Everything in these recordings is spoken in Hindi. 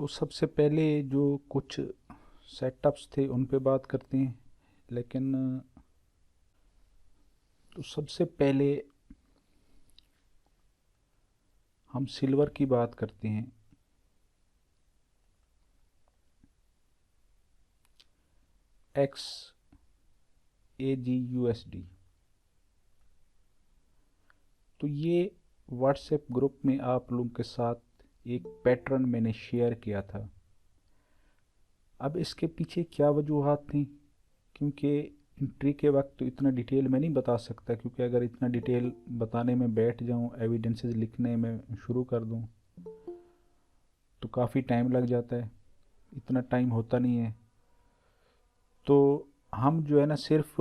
तो सबसे पहले जो कुछ सेटअप्स थे उन पे बात करते हैं। लेकिन तो सबसे पहले हम सिल्वर की बात करते हैं। XAGUSD। तो ये व्हाट्सएप ग्रुप में आप लोगों के साथ एक पैटर्न मैंने शेयर किया था। अब इसके पीछे क्या वजूहात थी, क्योंकि एंट्री के वक्त तो इतना डिटेल मैं नहीं बता सकता, क्योंकि अगर इतना डिटेल बताने में बैठ जाऊं, एविडेंसेस लिखने में शुरू कर दूं तो काफ़ी टाइम लग जाता है। इतना टाइम होता नहीं है। तो हम जो है ना, सिर्फ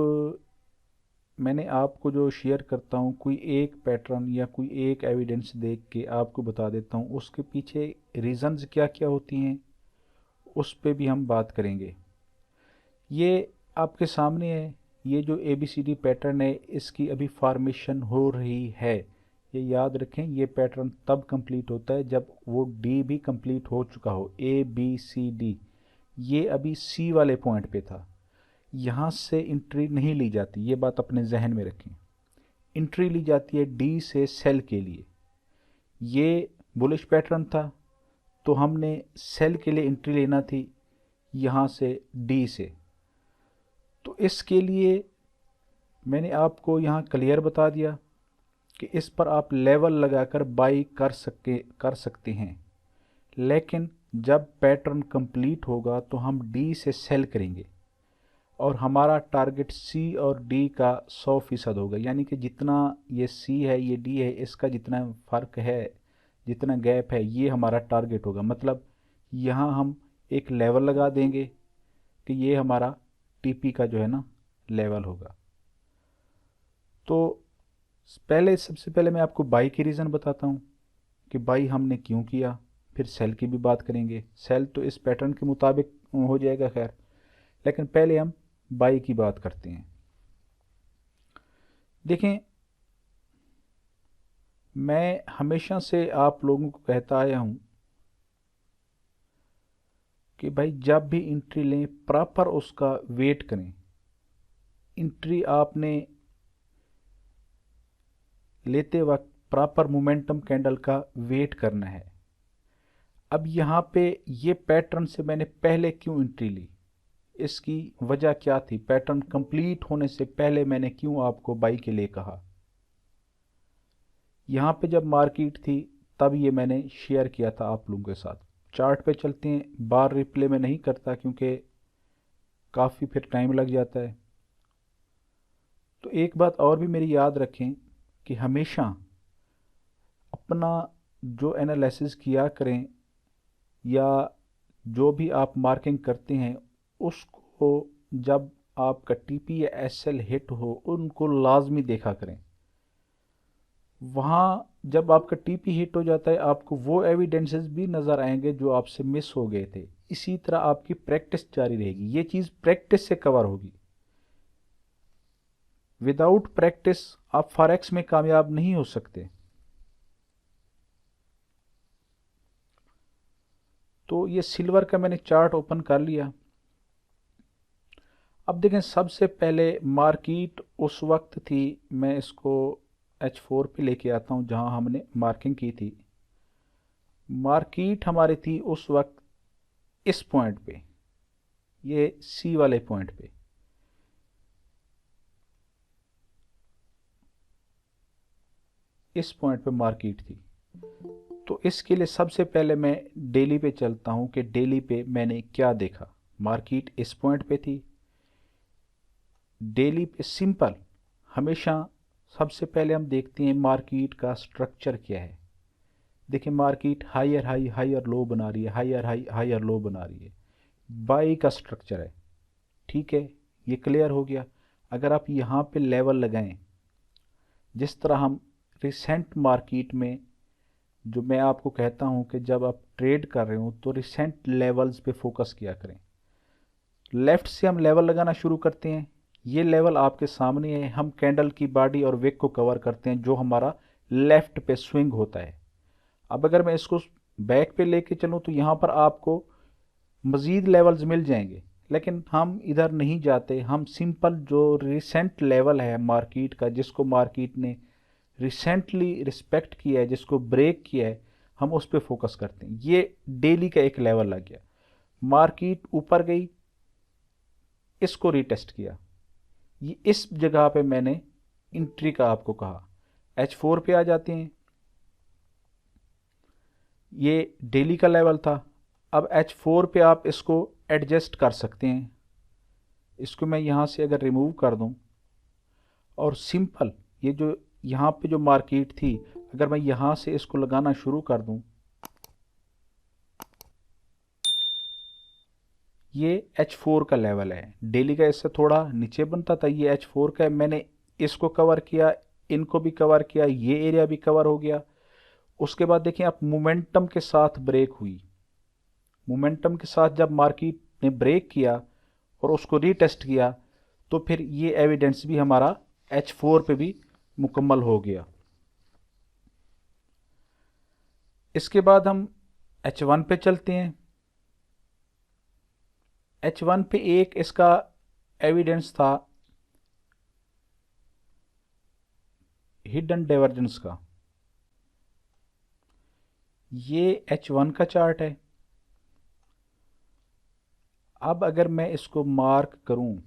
मैंने आपको जो शेयर करता हूँ कोई एक पैटर्न या कोई एक एविडेंस देख के आपको बता देता हूँ, उसके पीछे रीज़न्स क्या क्या होती हैं उस पे भी हम बात करेंगे। ये आपके सामने है। ये जो ABCD पैटर्न है इसकी अभी फॉर्मेशन हो रही है। ये याद रखें, ये पैटर्न तब कंप्लीट होता है जब वो डी भी कंप्लीट हो चुका हो। ABCD ये अभी C वाले पॉइंट पे था। यहाँ से एंट्री नहीं ली जाती, ये बात अपने जहन में रखें। एंट्री ली जाती है D से सेल के लिए। ये बुलिश पैटर्न था तो हमने सेल के लिए एंट्री लेना थी यहाँ से D से। तो इसके लिए मैंने आपको यहाँ क्लियर बता दिया कि इस पर आप लेवल लगाकर बाई कर सकते हैं। लेकिन जब पैटर्न कंप्लीट होगा तो हम डी से सेल करेंगे और हमारा टारगेट सी और डी का 100% होगा। यानी कि जितना ये सी है ये डी है, इसका जितना फ़र्क है, जितना गैप है, ये हमारा टारगेट होगा। मतलब यहाँ हम एक लेवल लगा देंगे कि ये हमारा टीपी का जो है ना लेवल होगा। तो सबसे पहले मैं आपको बाई की रीज़न बताता हूँ कि बाई हमने क्यों किया। फिर सेल की भी बात करेंगे। सेल तो इस पैटर्न के मुताबिक हो जाएगा खैर, लेकिन पहले हम बाई की बात करते हैं। देखें, मैं हमेशा से आप लोगों को कहता आया हूँ कि भाई जब भी एंट्री लें प्रॉपर उसका वेट करें। एंट्री आपने लेते वक्त प्रॉपर मोमेंटम कैंडल का वेट करना है। अब यहाँ पे ये पैटर्न से मैंने पहले क्यों एंट्री ली, इसकी वजह क्या थी, पैटर्न कंप्लीट होने से पहले मैंने क्यों आपको बाई के लिए कहा। यहाँ पे जब मार्केट थी तब ये मैंने शेयर किया था आप लोगों के साथ। चार्ट पे चलते हैं, बार रिप्ले में नहीं करता क्योंकि काफ़ी फिर टाइम लग जाता है। तो एक बात और भी मेरी याद रखें कि हमेशा अपना जो एनालिसिस किया करें या जो भी आप मार्किंग करते हैं उसको जब आपका टीपी या एसएल हिट हो उनको लाजमी देखा करें। वहाँ जब आपका टीपी हिट हो जाता है आपको वो एविडेंसेस भी नज़र आएंगे जो आपसे मिस हो गए थे। इसी तरह आपकी प्रैक्टिस जारी रहेगी। ये चीज़ प्रैक्टिस से कवर होगी। विदाउट प्रैक्टिस आप फॉरेक्स में कामयाब नहीं हो सकते। तो ये सिल्वर का मैंने चार्ट ओपन कर लिया। अब देखें, सबसे पहले मार्केट उस वक्त थी, मैं इसको H4 पे लेके आता हूँ जहाँ हमने मार्किंग की थी। मार्केट हमारी थी उस वक्त इस पॉइंट पे, ये सी वाले पॉइंट पे। इस पॉइंट पे मार्केट थी। तो इसके लिए सबसे पहले मैं डेली पे चलता हूँ कि डेली पे मैंने क्या देखा। मार्केट इस पॉइंट पे थी। डेली पे सिंपल हमेशा सबसे पहले हम देखते हैं मार्केट का स्ट्रक्चर क्या है। देखिए, market higher high higher low बना रही है, हायर हाई हायर लो बना रही है। बाई का स्ट्रक्चर है। ठीक है, ये क्लियर हो गया। अगर आप यहाँ पे लेवल लगाएं, जिस तरह हम रिसेंट मार्केट में, जो मैं आपको कहता हूँ कि जब आप ट्रेड कर रहे हो तो रिसेंट लेवल्स पे फोकस किया करें। लेफ्ट से हम लेवल लगाना शुरू करते हैं। ये लेवल आपके सामने है। हम कैंडल की बॉडी और विक को कवर करते हैं जो हमारा लेफ्ट पे स्विंग होता है। अब अगर मैं इसको बैक पे लेके चलूँ तो यहाँ पर आपको मज़ीद लेवल्स मिल जाएंगे, लेकिन हम इधर नहीं जाते। हम सिंपल जो रिसेंट लेवल है मार्केट का, जिसको मार्केट ने रिसेंटली रिस्पेक्ट किया है, जिसको ब्रेक किया है, हम उस पर फोकस करते हैं। ये डेली का एक लेवल लग गया, मार्केट ऊपर गई, इसको रीटेस्ट किया, ये इस जगह पे मैंने इंट्री का आपको कहा। H4 पे आ जाते हैं, ये डेली का लेवल था। अब H4 पे आप इसको एडजस्ट कर सकते हैं। इसको मैं यहाँ से अगर रिमूव कर दूँ और सिंपल ये जो यहाँ पे जो मार्केट थी, अगर मैं यहाँ से इसको लगाना शुरू कर दूँ, ये H4 का लेवल है। डेली का इससे थोड़ा नीचे बनता था, ये H4 का है। मैंने इसको कवर किया, इनको भी कवर किया, ये एरिया भी कवर हो गया। उसके बाद देखिए आप, मोमेंटम के साथ ब्रेक हुई। मोमेंटम के साथ जब मार्केट ने ब्रेक किया और उसको रीटेस्ट किया, तो फिर ये एविडेंस भी हमारा H4 पे भी मुकम्मल हो गया। इसके बाद हम H1 पे चलते हैं। H1 पे एक इसका एविडेंस था हिडन डाइवर्जेंस का। ये H1 का चार्ट है। अब अगर मैं इसको मार्क करूं,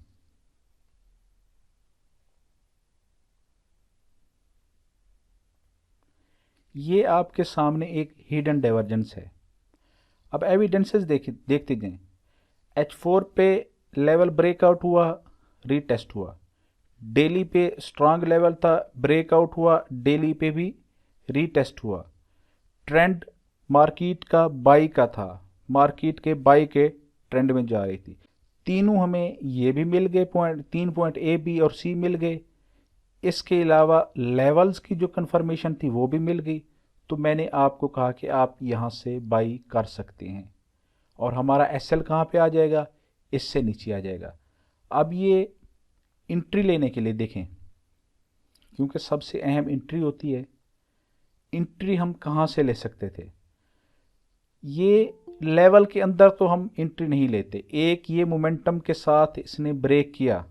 ये आपके सामने एक हिडन डाइवर्जेंस है। अब एविडेंसेस देखते जाएं। H4 पे लेवल ब्रेकआउट हुआ, रीटेस्ट हुआ। डेली पे स्ट्रांग लेवल था, ब्रेकआउट हुआ, डेली पे भी रीटेस्ट हुआ। ट्रेंड मार्केट का बाई का था, मार्केट के बाई के ट्रेंड में जा रही थी। तीनों हमें ये भी मिल गए पॉइंट, 3 पॉइंट ए बी और सी मिल गए। इसके अलावा लेवल्स की जो कंफर्मेशन थी वो भी मिल गई। तो मैंने आपको कहा कि आप यहाँ से बाई कर सकते हैं और हमारा एसएल कहाँ पे आ जाएगा, इससे नीचे आ जाएगा। अब ये एंट्री लेने के लिए देखें, क्योंकि सबसे अहम एंट्री होती है। एंट्री हम कहाँ से ले सकते थे? ये लेवल के अंदर तो हम एंट्री नहीं लेते। एक ये मोमेंटम के साथ इसने ब्रेक किया,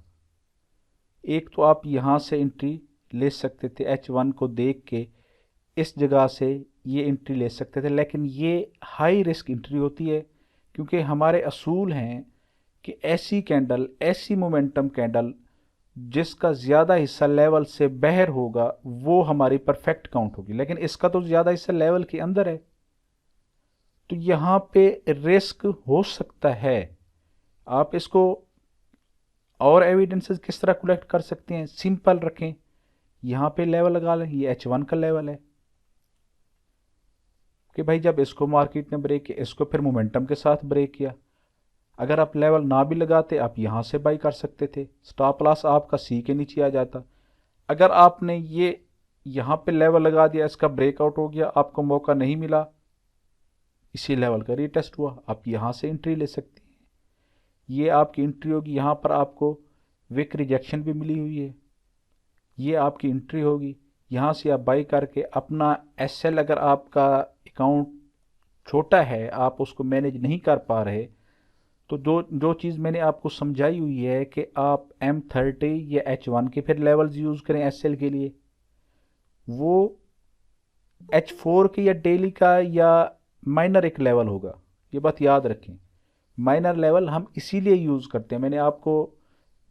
एक तो आप यहाँ से एंट्री ले सकते थे। H1 को देख के इस जगह से ये एंट्री ले सकते थे, लेकिन ये हाई रिस्क एंट्री होती है, क्योंकि हमारे असूल हैं कि ऐसी कैंडल, ऐसी मोमेंटम कैंडल जिसका ज़्यादा हिस्सा लेवल से बाहर होगा वो हमारी परफेक्ट काउंट होगी, लेकिन इसका तो ज़्यादा हिस्सा लेवल के अंदर है। तो यहाँ पे रिस्क हो सकता है। आप इसको और एविडेंसेस किस तरह कलेक्ट कर सकते हैं? सिंपल रखें, यहाँ पे लेवल लगा लें, ये H1 का लेवल है कि भाई जब इसको मार्केट ने ब्रेक किया, इसको फिर मोमेंटम के साथ ब्रेक किया। अगर आप लेवल ना भी लगाते, आप यहाँ से बाई कर सकते थे, स्टॉप लॉस आपका सी के नीचे आ जाता। अगर आपने ये यहाँ पे लेवल लगा दिया, इसका ब्रेकआउट हो गया, आपको मौका नहीं मिला, इसी लेवल का रीटेस्ट हुआ, आप यहाँ से एंट्री ले सकते हैं। ये आपकी एंट्री होगी। यहाँ पर आपको विक रिजेक्शन भी मिली हुई है, ये आपकी एंट्री होगी। यहाँ से आप बाई करके अपना एसएल, अगर आपका अकाउंट छोटा है, आप उसको मैनेज नहीं कर पा रहे, तो जो जो चीज़ मैंने आपको समझाई हुई है कि आप M30 या H1 के फिर लेवल्स यूज़ करें एसएल के लिए, वो H4 के या डेली का या माइनर एक लेवल होगा। ये बात याद रखें, माइनर लेवल हम इसीलिए यूज़ करते हैं। मैंने आपको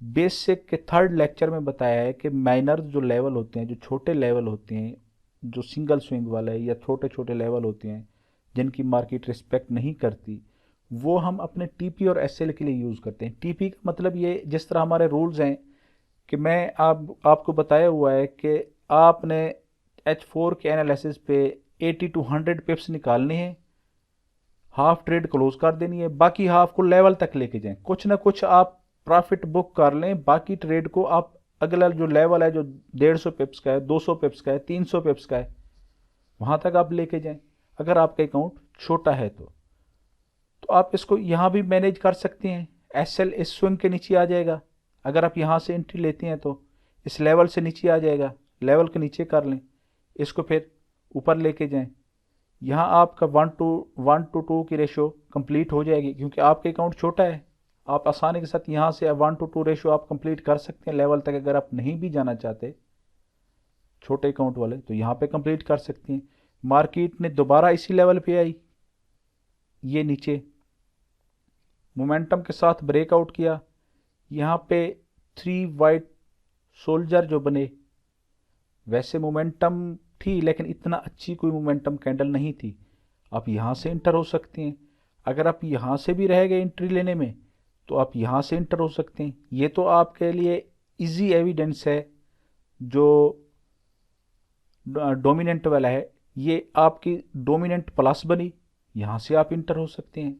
बेसिक के 3rd लेक्चर में बताया है कि माइनर जो लेवल होते हैं, जो छोटे लेवल होते हैं, जो सिंगल स्विंग वाला है या छोटे छोटे लेवल होते हैं जिनकी मार्केट रिस्पेक्ट नहीं करती, वो हम अपने टीपी और एसएल के लिए यूज़ करते हैं। टीपी का मतलब ये, जिस तरह हमारे रूल्स हैं कि मैं आपको बताया हुआ है कि आपने H4 के एनालिसिस पे 80 to 100 पिप्स निकालने हैं, हाफ ट्रेड क्लोज कर देनी है, बाकी हाफ को लेवल तक लेके जाएं। कुछ ना कुछ आप प्रॉफिट बुक कर लें, बाकी ट्रेड को आप अगला जो लेवल है, जो 150 पिप्स का है, 200 पिप्स का है, 300 पिप्स का है, वहां तक आप लेके जाएं। अगर आपका अकाउंट छोटा है तो आप इसको यहाँ भी मैनेज कर सकते हैं। एसएल इस स्विंग के नीचे आ जाएगा। अगर आप यहाँ से एंट्री लेते हैं तो इस लेवल से नीचे आ जाएगा, लेवल के नीचे कर लें, इसको फिर ऊपर लेके जाएं। यहाँ आपका 1 to 2 की रेशो कंप्लीट हो जाएगी, क्योंकि आपका अकाउंट छोटा है। आप आसानी के साथ यहाँ से 1 to 2 रेशो आप कंप्लीट कर सकते हैं लेवल तक। अगर आप नहीं भी जाना चाहते छोटे अकाउंट वाले, तो यहाँ पे कंप्लीट कर सकते हैं। मार्केट ने दोबारा इसी लेवल पे आई, ये नीचे मोमेंटम के साथ ब्रेकआउट किया। यहाँ पे 3 वाइट सोल्जर जो बने, वैसे मोमेंटम थी लेकिन इतना अच्छी कोई मोमेंटम कैंडल नहीं थी। आप यहाँ से इंटर हो सकते हैं। अगर आप यहाँ से भी रह गए एंट्री लेने में, तो आप यहाँ से इंटर हो सकते हैं। ये तो आपके लिए इजी एविडेंस है जो डोमिनेंट वाला है। ये आपकी डोमिनेंट प्लस बनी, यहाँ से आप इंटर हो सकते हैं।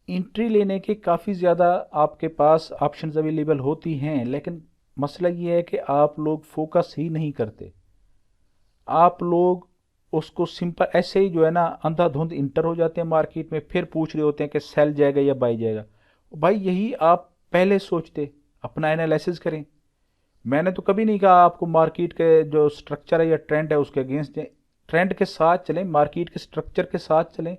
एंट्री लेने के काफ़ी ज़्यादा आपके पास ऑप्शंस अवेलेबल होती हैं, लेकिन मसला ये है कि आप लोग फोकस ही नहीं करते। आप लोग उसको सिंपल ऐसे ही जो है ना अंधाधुंध इंटर हो जाते हैं मार्केट में, फिर पूछ रहे होते हैं कि सेल जाएगा या बाई जाएगा। भाई यही आप पहले सोचते, अपना एनालिसिस करें। मैंने तो कभी नहीं कहा आपको मार्केट के जो स्ट्रक्चर है या ट्रेंड है उसके अगेंस्ट जाए। ट्रेंड के साथ चलें, मार्केट के स्ट्रक्चर के साथ चलें।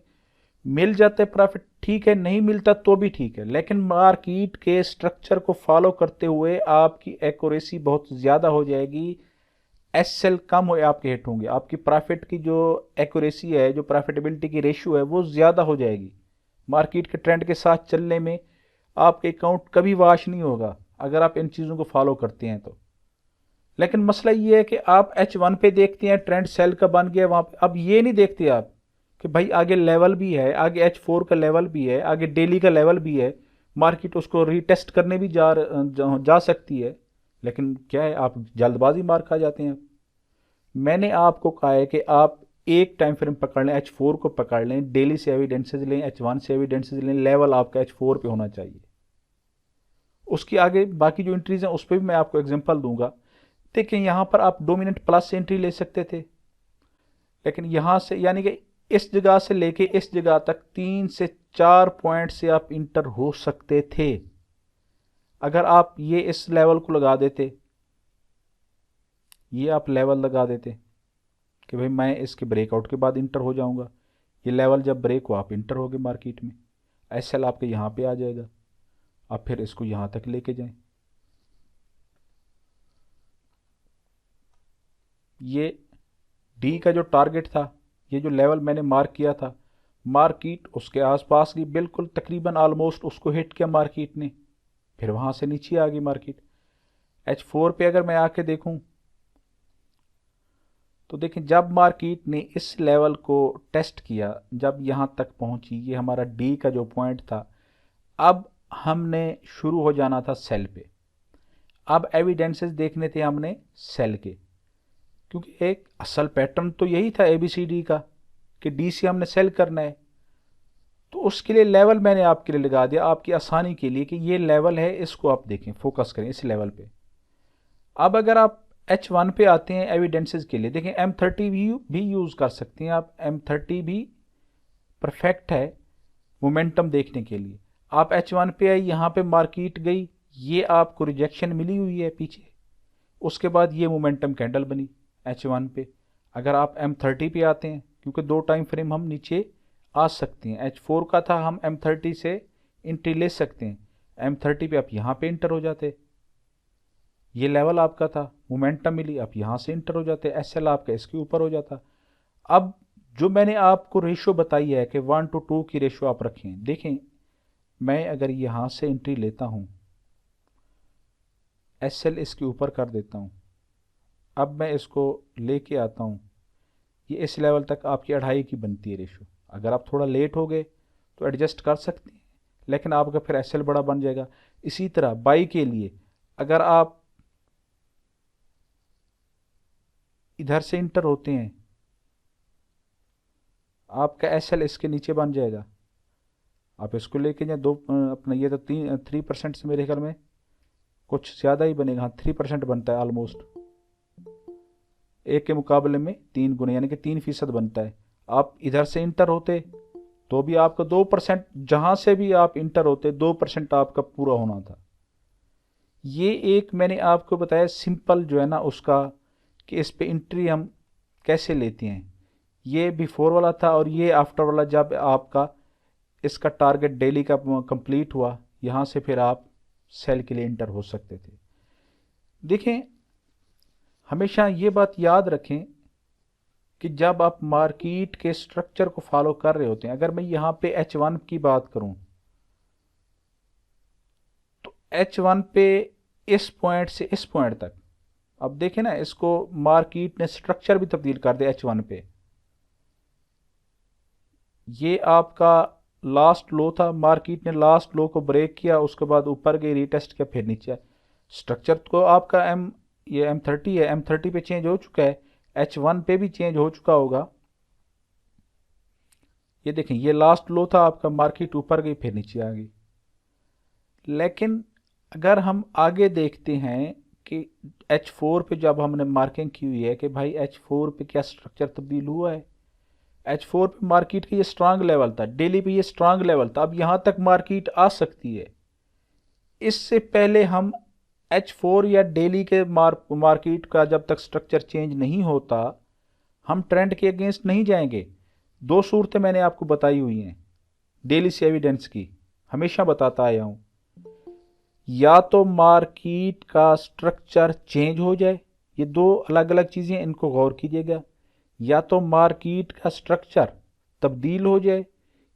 मिल जाते प्रॉफिट ठीक है, नहीं मिलता तो भी ठीक है, लेकिन मार्केट के स्ट्रक्चर को फॉलो करते हुए आपकी एक्यूरेसी बहुत ज़्यादा हो जाएगी। एसएल कम हो आपके हिट होंगे, आपकी प्रॉफिट की जो एक्यूरेसी है, जो प्रॉफिटेबिलिटी की रेशियो है, वो ज़्यादा हो जाएगी। मार्केट के ट्रेंड के साथ चलने में आपके अकाउंट कभी वाश नहीं होगा अगर आप इन चीज़ों को फॉलो करते हैं तो। लेकिन मसला ये है कि आप H1 पे देखते हैं ट्रेंड सेल का बन गया वहाँ पे, अब ये नहीं देखते आप कि भाई आगे लेवल भी है, आगे H4 का लेवल भी है, आगे डेली का लेवल भी है। मार्केट उसको रीटेस्ट करने भी जा सकती है, लेकिन क्या है आप जल्दबाजी मार खा जाते हैं। मैंने आपको कहा है कि आप एक टाइम फ्रेम पकड़ लें, H4 को पकड़ लें, डेली से एविडेंसेज लें, H1 से एविडेंसेज लें, लेवल आपका H4 पे होना चाहिए। उसकी आगे बाकी जो एंट्रीज हैं उस पर भी मैं आपको एग्जांपल दूंगा। देखिए यहाँ पर आप डोमिनेंट प्लस से एंट्री ले सकते थे, लेकिन यहाँ से यानी कि इस जगह से लेके इस जगह तक 3 से 4 पॉइंट से आप इंटर हो सकते थे। अगर आप ये इस लेवल को लगा देते, ये आप लेवल लगा देते कि भाई मैं इसके ब्रेकआउट के बाद इंटर हो जाऊंगा, ये लेवल जब ब्रेक हो आप इंटर हो गए मार्केट में, एसएल आपके यहाँ पे आ जाएगा, आप फिर इसको यहाँ तक लेके जाएं। ये डी का जो टारगेट था, ये जो लेवल मैंने मार्क किया था, मार्केट उसके आसपास की बिल्कुल तकरीबन ऑलमोस्ट उसको हिट किया मार्केट ने, फिर वहाँ से नीचे आ गई मार्केट। H4 पे अगर मैं आके देखूं तो देखें जब मार्केट ने इस लेवल को टेस्ट किया, जब यहाँ तक पहुँची, ये हमारा डी का जो पॉइंट था, अब हमने शुरू हो जाना था सेल पे। अब एविडेंसेस देखने थे हमने सेल के, क्योंकि एक असल पैटर्न तो यही था ABCD का कि डी से हमने सेल करना है। तो उसके लिए लेवल मैंने आपके लिए लगा दिया आपकी आसानी के लिए कि ये लेवल है, इसको आप देखें, फोकस करें इस लेवल पे। अब अगर आप H1 पे आते हैं एविडेंसेस के लिए, देखें M30 भी यूज़ कर सकते हैं आप, M30 भी परफेक्ट है मोमेंटम देखने के लिए। आप H1 पे आई, यहाँ पे मार्केट गई, ये आपको रिजेक्शन मिली हुई है पीछे, उसके बाद ये मोमेंटम कैंडल बनी H1 पे। अगर आप M30 पे आते हैं, क्योंकि 2 टाइम फ्रेम हम नीचे आ सकते हैं, H4 का था हम M30 से एंट्री ले सकते हैं, M30 पे आप यहाँ पे इंटर हो जाते, ये लेवल आपका था, मोमेंटम मिली, आप यहाँ से इंटर हो जाते, एसएल आपका इसके ऊपर हो जाता। अब जो मैंने आपको रेशो बताई है कि 1 to 2 की रेशो आप रखें, देखें मैं अगर यहाँ से एंट्री लेता हूँ, एसएल इसके ऊपर कर देता हूँ, अब मैं इसको लेके आता हूँ, ये इस लेवल तक आपकी 2.5 की बनती है रेशो। अगर आप थोड़ा लेट हो गए तो एडजस्ट कर सकते हैं, लेकिन आपका फिर एसएल बड़ा बन जाएगा। इसी तरह बाई के लिए अगर आप इधर से इंटर होते हैं, आपका एसएल इसके नीचे बन जाएगा। आप इसको लेके जाए दो अपना, ये तो 3% से मेरे ख्याल में कुछ ज़्यादा ही बनेगा, हाँ 3% बनता है ऑलमोस्ट, एक के मुकाबले में 3 गुने, यानी कि 3% बनता है। आप इधर से इंटर होते तो भी आपका 2%, जहाँ से भी आप इंटर होते 2% आपका पूरा होना था। ये एक मैंने आपको बताया सिंपल जो है ना उसका, कि इस पे एंट्री हम कैसे लेते हैं। ये बिफोर वाला था और ये आफ्टर वाला, जब आपका इसका टारगेट डेली का कंप्लीट हुआ, यहाँ से फिर आप सेल के लिए इंटर हो सकते थे। देखें, हमेशा ये बात याद रखें कि जब आप मार्केट के स्ट्रक्चर को फॉलो कर रहे होते हैं, अगर मैं यहाँ पे H1 की बात करूं तो H1 पे इस पॉइंट से इस पॉइंट तक, अब देखें ना, इसको मार्केट ने स्ट्रक्चर भी तब्दील कर दिया H1 पे। ये आपका लास्ट लो था, मार्केट ने लास्ट लो को ब्रेक किया, उसके बाद ऊपर गई, रीटेस्ट किया, फिर नीचे। स्ट्रक्चर तो आपका ये M30 है, M30 पे चेंज हो चुका है, H1 पे भी चेंज हो चुका होगा। ये देखें, ये लास्ट लो था आपका, मार्केट ऊपर गई फिर नीचे आ गई। लेकिन अगर हम आगे देखते हैं कि H4 पे जब हमने मार्किंग की हुई है कि भाई H4 पे क्या स्ट्रक्चर तब्दील हुआ है, H4 पे मार्केट का ये स्ट्रांग लेवल था, डेली पे ये स्ट्रांग लेवल था, अब यहां तक मार्केट आ सकती है। इससे पहले हम H4 या डेली के मार्केट का जब तक स्ट्रक्चर चेंज नहीं होता, हम ट्रेंड के अगेंस्ट नहीं जाएंगे। दो सूरतें मैंने आपको बताई हुई हैं डेली से एविडेंस की, हमेशा बताता आया हूं। या तो मार्केट का स्ट्रक्चर चेंज हो जाए, ये दो अलग अलग चीजें, इनको गौर कीजिएगा। या तो मार्केट का स्ट्रक्चर तब्दील हो जाए,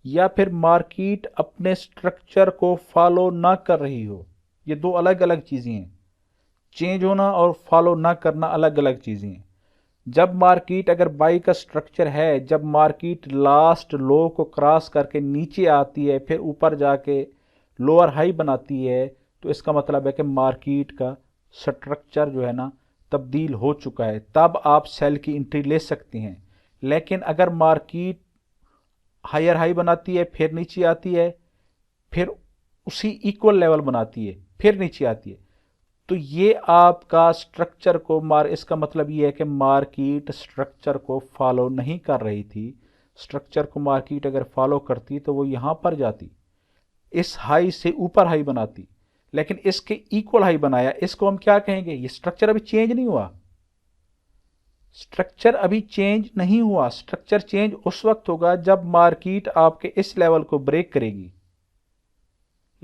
या फिर मार्केट अपने स्ट्रक्चर को फॉलो ना कर रही हो। ये दो अलग अलग चीजें हैं। चेंज होना और फॉलो ना करना अलग अलग चीजें हैं। जब मार्केट अगर बाई का स्ट्रक्चर है, जब मार्केट लास्ट लो को क्रॉस करके नीचे आती है, फिर ऊपर जाके लोअर हाई बनाती है, तो इसका मतलब है कि मार्केट का स्ट्रक्चर जो है ना तब्दील हो चुका है, तब आप सेल की एंट्री ले सकते हैं। लेकिन अगर मार्केट हायर हाई बनाती है, फिर नीचे आती है, फिर उसी इक्वल लेवल बनाती है, फिर नीचे आती है, तो ये आपका स्ट्रक्चर को इसका मतलब ये है कि मार्केट स्ट्रक्चर को फॉलो नहीं कर रही थी। स्ट्रक्चर को मार्केट अगर फॉलो करती तो वो यहां पर जाती, इस हाई से ऊपर हाई बनाती, लेकिन इसके इक्वल हाई बनाया। इसको हम क्या कहेंगे? ये स्ट्रक्चर अभी चेंज नहीं हुआ। स्ट्रक्चर अभी चेंज नहीं हुआ। स्ट्रक्चर चेंज उस वक्त होगा जब मार्केट आपके इस लेवल को ब्रेक करेगी।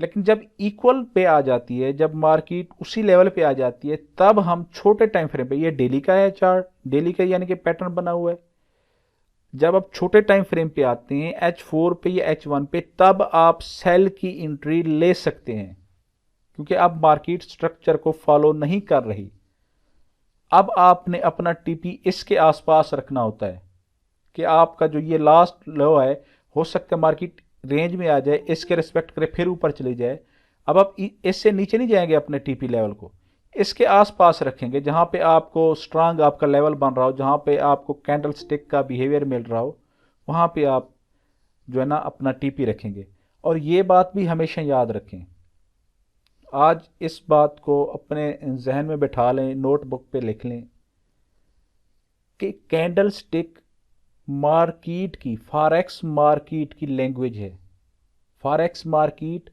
लेकिन जब इक्वल पे आ जाती है, जब मार्केट उसी लेवल पे आ जाती है, तब हम छोटे टाइम फ्रेम पे, ये डेली का है चार्ट, डेली का यानी कि पैटर्न बना हुआ है, जब आप छोटे टाइम फ्रेम पे आते हैं H4 पे या H1 पे, तब आप सेल की एंट्री ले सकते हैं, क्योंकि अब मार्केट स्ट्रक्चर को फॉलो नहीं कर रही। अब आपने अपना टीपी इसके आसपास रखना होता है कि आपका जो ये लास्ट लो है, हो सकता है मार्केट रेंज में आ जाए, इसके रिस्पेक्ट करे, फिर ऊपर चली जाए। अब आप इससे नीचे नहीं जाएंगे, अपने टीपी लेवल को इसके आसपास रखेंगे, जहां पे आपको स्ट्रांग आपका लेवल बन रहा हो, जहां पे आपको कैंडल स्टिक का बिहेवियर मिल रहा हो, वहां पे आप जो है ना अपना टीपी रखेंगे। और ये बात भी हमेशा याद रखें, आज इस बात को अपने जहन में बैठा लें, नोटबुक पे लिख लें कि कैंडल स्टिक मार्केट की, फॉरेक्स मार्केट की लैंग्वेज है। फॉरेक्स मार्केट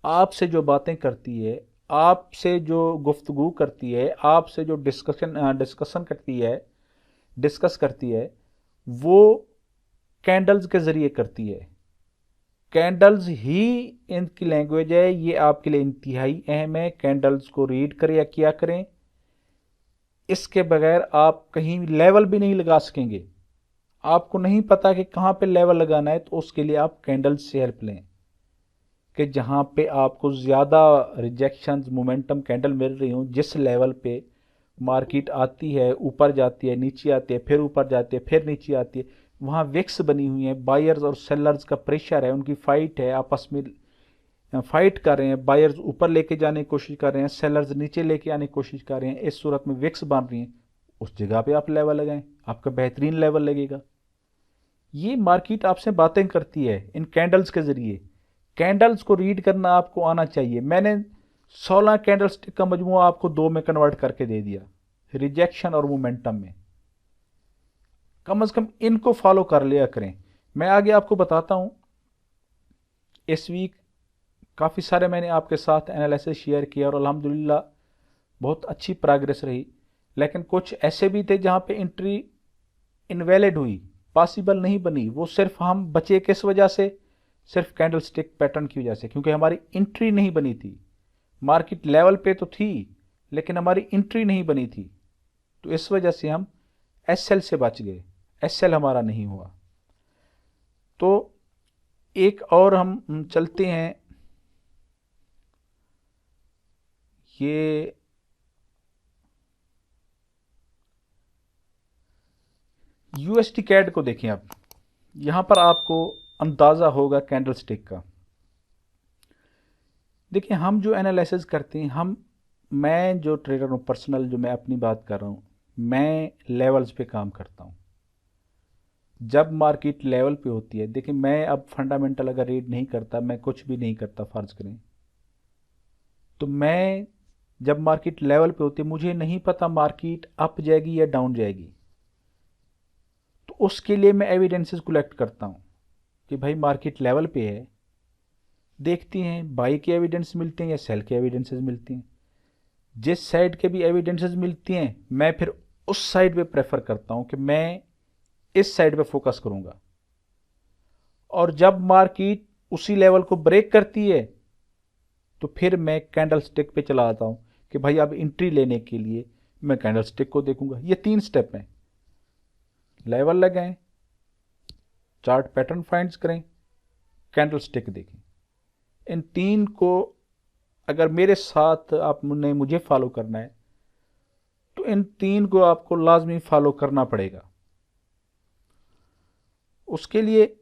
आपसे जो बातें करती है, आपसे जो गुफ्तगू करती है, आपसे जो डिस्कशन करती है, डिस्कस करती है, वो कैंडल्स के जरिए करती है। कैंडल्स ही इनकी लैंग्वेज है। ये आपके लिए इंतहाई अहम है। कैंडल्स को रीड करें या किया करें, इसके बगैर आप कहीं लेवल भी नहीं लगा सकेंगे। आपको नहीं पता कि कहां पे लेवल लगाना है, तो उसके लिए आप कैंडल्स से हेल्प लें कि जहां पे आपको ज़्यादा रिजेक्शंस, मोमेंटम कैंडल मिल रही हूँ, जिस लेवल पे मार्केट आती है, ऊपर जाती है, नीचे आती है, फिर ऊपर जाती है, फिर नीचे आती है, वहाँ विक्स बनी हुई है, बायर्स और सेलर्स का प्रेशर है, उनकी फाइट है, आपस में फाइट कर रहे हैं। बायर्स ऊपर लेके जाने की कोशिश कर रहे हैं, सेलर्स नीचे लेके आने की कोशिश कर रहे हैं। इस सूरत में विक्स बन रही हैं। उस जगह पे आप लेवल लगाएं, आपका बेहतरीन लेवल लगेगा। ये मार्केट आपसे बातें करती है इन कैंडल्स के जरिए। कैंडल्स को रीड करना आपको आना चाहिए। मैंने 16 कैंडल स्टिक का मजमुआ आपको 2 में कन्वर्ट करके दे दिया, रिजेक्शन और मोमेंटम में। कम से कम इनको फॉलो कर लिया करें। मैं आगे आपको बताता हूं। इस वीक काफ़ी सारे मैंने आपके साथ एनालिसिस शेयर किया और अल्हम्दुलिल्लाह बहुत अच्छी प्रोग्रेस रही। लेकिन कुछ ऐसे भी थे जहां पे एंट्री इनवैलिड हुई, पॉसिबल नहीं बनी। वो सिर्फ हम बचे किस वजह से, सिर्फ कैंडलस्टिक पैटर्न की वजह से, क्योंकि हमारी एंट्री नहीं बनी थी। मार्केट लेवल पे तो थी लेकिन हमारी एंट्री नहीं बनी थी, तो इस वजह से हम एसएल से बच गए, एसएल हमारा नहीं हुआ। तो एक और हम चलते हैं, ये यूएसडी कैड को देखें। आप यहां पर आपको अंदाजा होगा कैंडलस्टिक का। देखिए हम जो एनालिसिस करते हैं, मैं जो ट्रेडर हूँ पर्सनल, जो मैं अपनी बात कर रहा हूँ, मैं लेवल्स पे काम करता हूँ। जब मार्केट लेवल पे होती है, देखिए मैं अब फंडामेंटल अगर रीड नहीं करता, मैं कुछ भी नहीं करता फर्ज करें, तो मैं जब मार्केट लेवल पे होती है, मुझे नहीं पता मार्केट अप जाएगी या डाउन जाएगी, तो उसके लिए मैं एविडेंसेस कलेक्ट करता हूँ कि भाई मार्केट लेवल पे है, देखती हैं बाई के एविडेंस मिलते हैं या सेल के एविडेंसेस मिलती हैं। जिस साइड के भी एविडेंसेस मिलती हैं, मैं फिर उस साइड पे प्रेफर करता हूं कि मैं इस साइड पे फोकस करूंगा। और जब मार्केट उसी लेवल को ब्रेक करती है, तो फिर मैं कैंडल स्टिक पे चला आता हूं कि भाई अब एंट्री लेने के लिए मैं कैंडल स्टिक को देखूंगा। ये 3 स्टेप हैं, लेवल लगाएं, चार्ट पैटर्न फाइंड करें, कैंडल स्टिक देखें। इन 3 को अगर मेरे साथ आपने मुझे फॉलो करना है, तो इन 3 को आपको लाजमी फॉलो करना पड़ेगा। उसके लिए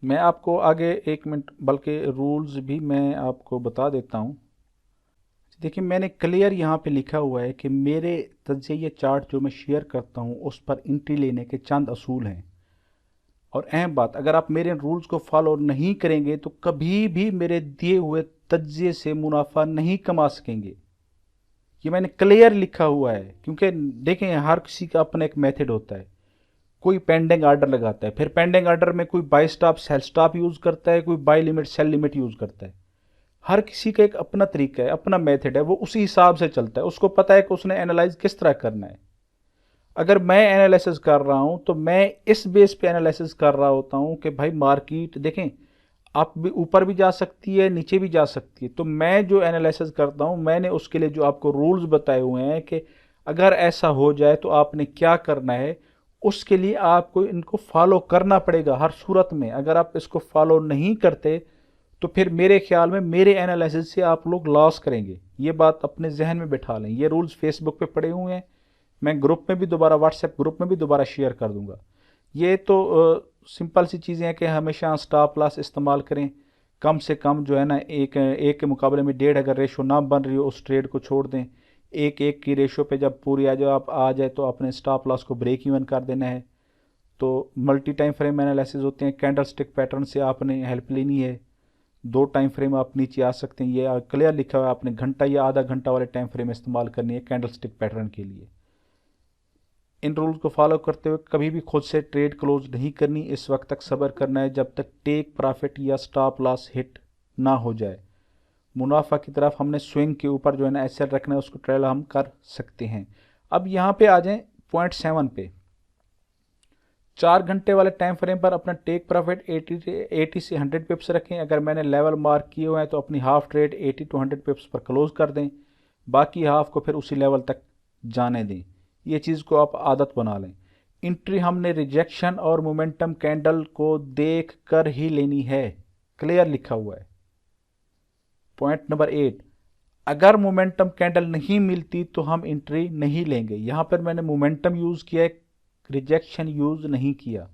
मैं आपको आगे 1 मिनट, बल्कि रूल्स भी मैं आपको बता देता हूं। देखिए मैंने क्लियर यहाँ पे लिखा हुआ है कि मेरे तजज़िये चार्ट जो मैं शेयर करता हूँ उस पर एंट्री लेने के चंद असूल हैं। और अहम बात, अगर आप मेरे रूल्स को फॉलो नहीं करेंगे तो कभी भी मेरे दिए हुए तजज़िये से मुनाफा नहीं कमा सकेंगे। ये मैंने क्लियर लिखा हुआ है, क्योंकि देखें हर किसी का अपना एक मेथड होता है। कोई पेंडिंग ऑर्डर लगाता है, फिर पेंडिंग ऑर्डर में कोई buy stop sell stop use करता है, कोई buy limit sell limit use करता है। हर किसी का एक अपना तरीका है, अपना मेथड है, वो उसी हिसाब से चलता है। उसको पता है कि उसने एनालाइज किस तरह करना है। अगर मैं एनालिसिस कर रहा हूं तो मैं इस बेस पे एनालिसिस कर रहा होता हूं कि भाई मार्केट देखें आप भी ऊपर भी जा सकती है, नीचे भी जा सकती है। तो मैं जो एनालिसिस करता हूं, मैंने उसके लिए जो आपको रूल्स बताए हुए हैं कि अगर ऐसा हो जाए तो आपने क्या करना है, उसके लिए आपको इनको फॉलो करना पड़ेगा हर सूरत में। अगर आप इसको फॉलो नहीं करते तो फिर मेरे ख्याल में मेरे एनालिसिस से आप लोग लॉस करेंगे। ये बात अपने जहन में बिठा लें। ये रूल्स फेसबुक पे पड़े हुए हैं, मैं ग्रुप में भी दोबारा, व्हाट्सएप ग्रुप में भी दोबारा शेयर कर दूंगा। ये तो सिंपल सी चीज़ें हैं कि हमेशा स्टॉप लॉस इस्तेमाल करें। कम से कम जो है ना, एक के मुकाबले में 1.5 अगर रेशो ना बन रही हो, उस ट्रेड को छोड़ दें। एक की रेशो पे जब पूरी आ जाए तो अपने स्टॉप लॉस को ब्रेक इवन कर देना है। तो मल्टी टाइम फ्रेम एनालिसिस होते हैं, कैंडल स्टिक पैटर्न से आपने हेल्प लेनी है। 2 टाइम फ्रेम आप नीचे आ सकते हैं, ये क्लियर लिखा हुआ है। आपने घंटा या आधा घंटा वाले टाइम फ्रेम इस्तेमाल करनी है कैंडल स्टिक पैटर्न के लिए। इन रूल्स को फॉलो करते हुए कभी भी खुद से ट्रेड क्लोज नहीं करनी। इस वक्त तक सब्र करना है जब तक टेक प्रॉफिट या स्टॉप लॉस हिट ना हो जाए। मुनाफा की तरफ हमने स्विंग के ऊपर जो है ना एसएल रखना है, उसको ट्रेल हम कर सकते हैं। अब यहाँ पे आ जाएं पॉइंट 7 पे। 4 घंटे वाले टाइम फ्रेम पर अपना टेक प्रॉफिट 80 से 100 पिप्स रखें। अगर मैंने लेवल मार्क किए हुए हैं तो अपनी हाफ ट्रेड 80 टू 100 पिप्स पर क्लोज कर दें, बाकी हाफ को फिर उसी लेवल तक जाने दें। ये चीज़ को आप आदत बना लें। एंट्री हमने रिजेक्शन और मोमेंटम कैंडल को देख कर ही लेनी है, क्लियर लिखा हुआ है। पॉइंट नंबर 8, अगर मोमेंटम कैंडल नहीं मिलती तो हम एंट्री नहीं लेंगे। यहां पर मैंने मोमेंटम यूज़ किया है, रिजेक्शन यूज़ नहीं किया।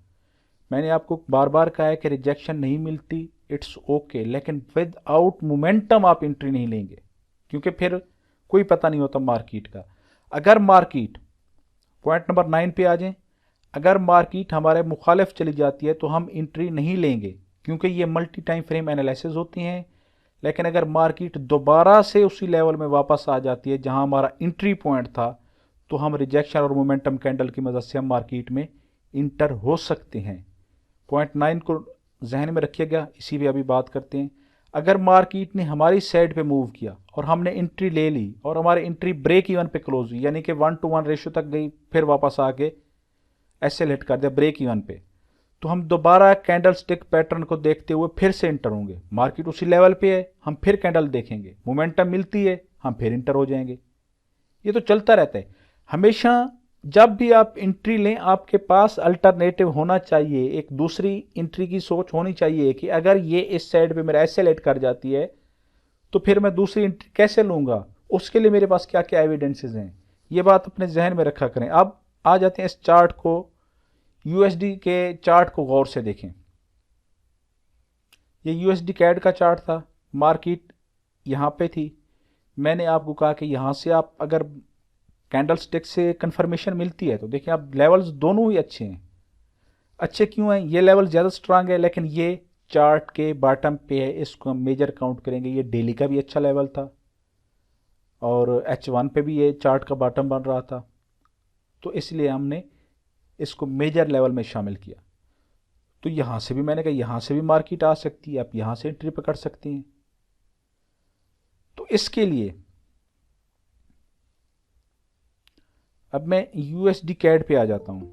मैंने आपको बार बार कहा है कि रिजेक्शन नहीं मिलती, इट्स ओके, लेकिन विद आउट मोमेंटम आप एंट्री नहीं लेंगे, क्योंकि फिर कोई पता नहीं होता मार्केट का। अगर मार्केट, पॉइंट नंबर 9 पे आ जाएं, अगर मार्केट हमारे मुखालिफ चली जाती है तो हम एंट्री नहीं लेंगे, क्योंकि ये मल्टी टाइम फ्रेम एनालिसिस होती हैं। लेकिन अगर मार्केट दोबारा से उसी लेवल में वापस आ जाती है जहां हमारा एंट्री पॉइंट था, तो हम रिजेक्शन और मोमेंटम कैंडल की मदद से हम मार्केट में इंटर हो सकते हैं। पॉइंट 9 को जहन में रखिएगा, इसी पे अभी बात करते हैं। अगर मार्केट ने हमारी साइड पे मूव किया और हमने एंट्री ले ली और हमारी एंट्री ब्रेक इवन पे क्लोज हुई, यानी कि 1 to 1 रेशो तक गई, फिर वापस आके एसएल हिट कर दिया ब्रेक इवन पे, तो हम दोबारा कैंडल स्टिक पैटर्न को देखते हुए फिर से इंटर होंगे। मार्केट उसी लेवल पे है, हम फिर कैंडल देखेंगे, मोमेंटम मिलती है, हम फिर इंटर हो जाएंगे। ये तो चलता रहता है हमेशा। जब भी आप एंट्री लें आपके पास अल्टरनेटिव होना चाहिए, एक दूसरी एंट्री की सोच होनी चाहिए कि अगर ये इस साइड पे मेरा एसएल हिट कर जाती है तो फिर मैं दूसरी एंट्री कैसे लूंगा, उसके लिए मेरे पास क्या क्या एविडेंसेस हैं, ये बात अपने जहन में रखा करें। अब आ जाते हैं इस चार्ट को, यूएसडी के चार्ट को गौर से देखें। ये यूएसडी कैड का चार्ट था, मार्केट यहाँ पे थी। मैंने आपको कहा कि यहाँ से आप अगर कैंडल स्टिक से कंफर्मेशन मिलती है तो देखिए आप लेवल्स दोनों ही अच्छे हैं। अच्छे क्यों हैं? ये लेवल ज़्यादा स्ट्रांग है, लेकिन ये चार्ट के बॉटम पे है, इसको हम मेजर काउंट करेंगे। ये डेली का भी अच्छा लेवल था और H1 पे भी ये चार्ट का बॉटम बन रहा था, तो इसलिए हमने इसको मेजर लेवल में शामिल किया। तो यहाँ से भी मैंने कहा यहाँ से भी मार्केट आ सकती है, आप यहाँ से एंट्री पकड़ सकते हैं। तो इसके लिए अब मैं यूएसडी कैड पे आ जाता हूँ।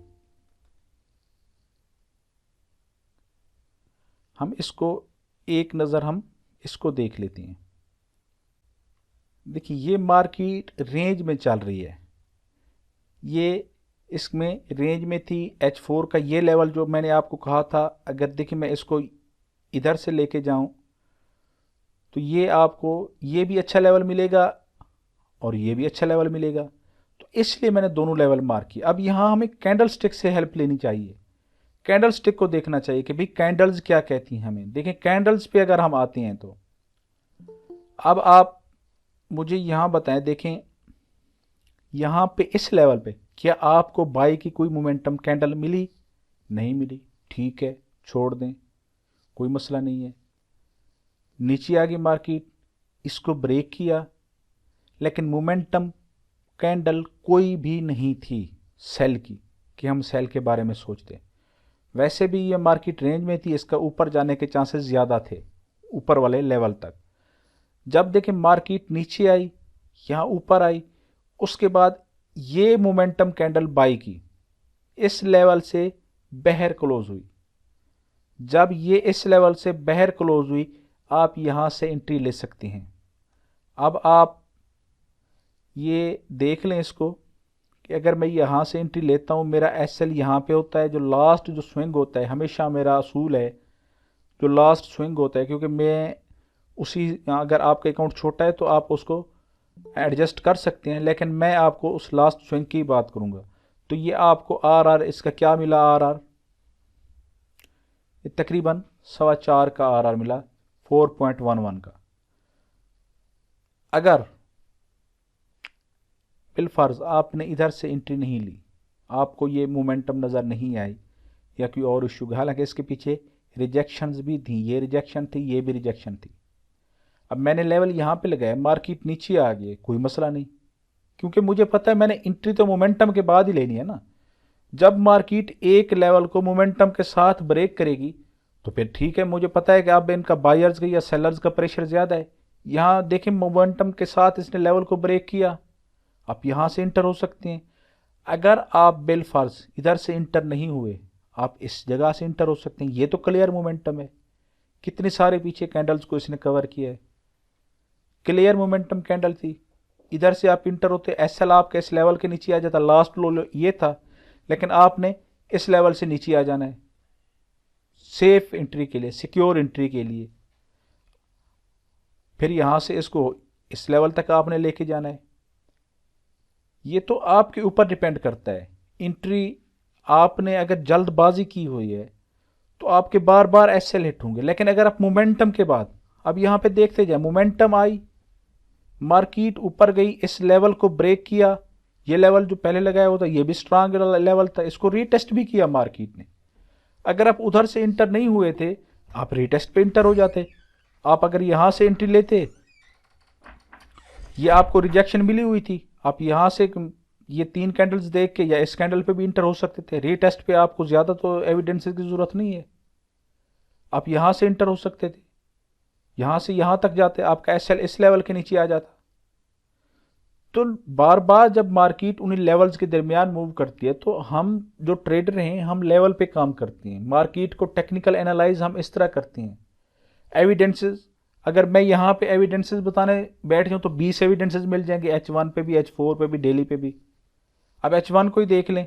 हम इसको एक नज़र हम इसको देख लेते हैं। देखिए ये मार्केट रेंज में चल रही है, ये इसमें रेंज में थी। H4 का ये लेवल जो मैंने आपको कहा था, अगर देखिए मैं इसको इधर से लेके जाऊं तो ये आपको ये भी अच्छा लेवल मिलेगा और ये भी अच्छा लेवल मिलेगा, तो इसलिए मैंने दोनों लेवल मार्क किए। अब यहाँ हमें कैंडल स्टिक से हेल्प लेनी चाहिए, कैंडल स्टिक को देखना चाहिए कि भाई कैंडल्स क्या कहती हैं हमें। देखें कैंडल्स पे अगर हम आते हैं तो अब आप मुझे यहाँ बताएं, देखें यहाँ पे इस लेवल पे क्या आपको बाई की कोई मोमेंटम कैंडल मिली? नहीं मिली, ठीक है छोड़ दें, कोई मसला नहीं है। नीचे आ गई मार्केट, इसको ब्रेक किया, लेकिन मोमेंटम कैंडल कोई भी नहीं थी सेल की कि हम सेल के बारे में सोचते। वैसे भी ये मार्केट रेंज में थी, इसका ऊपर जाने के चांसेस ज़्यादा थे, ऊपर वाले लेवल तक। जब देखें मार्केट नीचे आई, यहाँ ऊपर आई, उसके बाद ये मोमेंटम कैंडल बाई की इस लेवल से बहर क्लोज हुई। जब ये इस लेवल से बहर क्लोज हुई आप यहाँ से एंट्री ले सकते हैं। अब आप ये देख लें इसको कि अगर मैं यहाँ से एंट्री लेता हूँ, मेरा एसएल यहाँ पे होता है, जो लास्ट जो स्विंग होता है, हमेशा मेरा असूल है जो लास्ट स्विंग होता है, क्योंकि मैं उसी, अगर आपका अकाउंट छोटा है तो आप उसको एडजस्ट कर सकते हैं, लेकिन मैं आपको उस लास्ट स्विंग की बात करूँगा। तो ये आपको आर इसका क्या मिला? आर ये तकरीबन 4.25 का आर मिला 4.11 का। अगर बिलफर्ज आपने इधर से एंट्री नहीं ली, आपको ये मोमेंटम नज़र नहीं आई या कोई और इशू, हालांकि इसके पीछे रिजेक्शंस भी थी, ये रिजेक्शन थी, ये भी रिजेक्शन थी। अब मैंने लेवल यहाँ पे लगाया, मार्केट नीचे आ गई, कोई मसला नहीं, क्योंकि मुझे पता है मैंने एंट्री तो मोमेंटम के बाद ही लेनी है ना। जब मार्केट एक लेवल को मोमेंटम के साथ ब्रेक करेगी तो फिर ठीक है, मुझे पता है कि अब इनका बायर्स का या सेलर्स का प्रेशर ज़्यादा है। यहाँ देखें मोमेंटम के साथ इसने लेवल को ब्रेक किया, आप यहाँ से इंटर हो सकते हैं। अगर आप बिलफर्ज इधर से इंटर नहीं हुए, आप इस जगह से इंटर हो सकते हैं। ये तो क्लियर मोमेंटम है, कितने सारे पीछे कैंडल्स को इसने कवर किया है, क्लियर मोमेंटम कैंडल थी। इधर से आप इंटर होते, एसएल आपके इस लेवल के नीचे आ जाता, लास्ट लो ये था, लेकिन आपने इस लेवल से नीचे आ जाना है सेफ एंट्री के लिए, सिक्योर एंट्री के लिए। फिर यहां से इसको इस लेवल तक आपने लेके जाना है। ये तो आपके ऊपर डिपेंड करता है। एंट्री आपने अगर जल्दबाजी की हुई है तो आपके बार बार एसएल हिट होंगे, लेकिन अगर आप मोमेंटम के बाद, अब यहां पे देखते जाए, मोमेंटम आई, मार्केट ऊपर गई, इस लेवल को ब्रेक किया, ये लेवल जो पहले लगाया हुआ था ये भी स्ट्रांग लेवल था, इसको रीटेस्ट भी किया मार्केट ने। अगर आप उधर से इंटर नहीं हुए थे आप रीटेस्ट पे इंटर हो जाते। आप अगर यहां से एंट्री लेते, ये आपको रिजेक्शन मिली हुई थी, आप यहां से ये 3 कैंडल्स देख के या इस कैंडल पे भी इंटर हो सकते थे। रीटेस्ट पे आपको ज्यादा तो एविडेंस की जरूरत नहीं है, आप यहां से इंटर हो सकते थे, यहां से यहां तक जाते, आपका एसएल इस लेवल के नीचे आ जाता। तो बार बार जब मार्केट उन्हीं लेवल्स के दरमियान मूव करती है तो हम जो ट्रेडर हैं हम लेवल पे काम करते हैं, मार्केट को टेक्निकल एनालाइज हम इस तरह करते हैं। एविडेंसेस, अगर मैं यहाँ पे एविडेंसेस बताने बैठ जाऊँ तो 20 एविडेंसेस मिल जाएंगे, H1 पे भी, H4 पे भी, डेली पे भी। अब H1 को ही देख लें,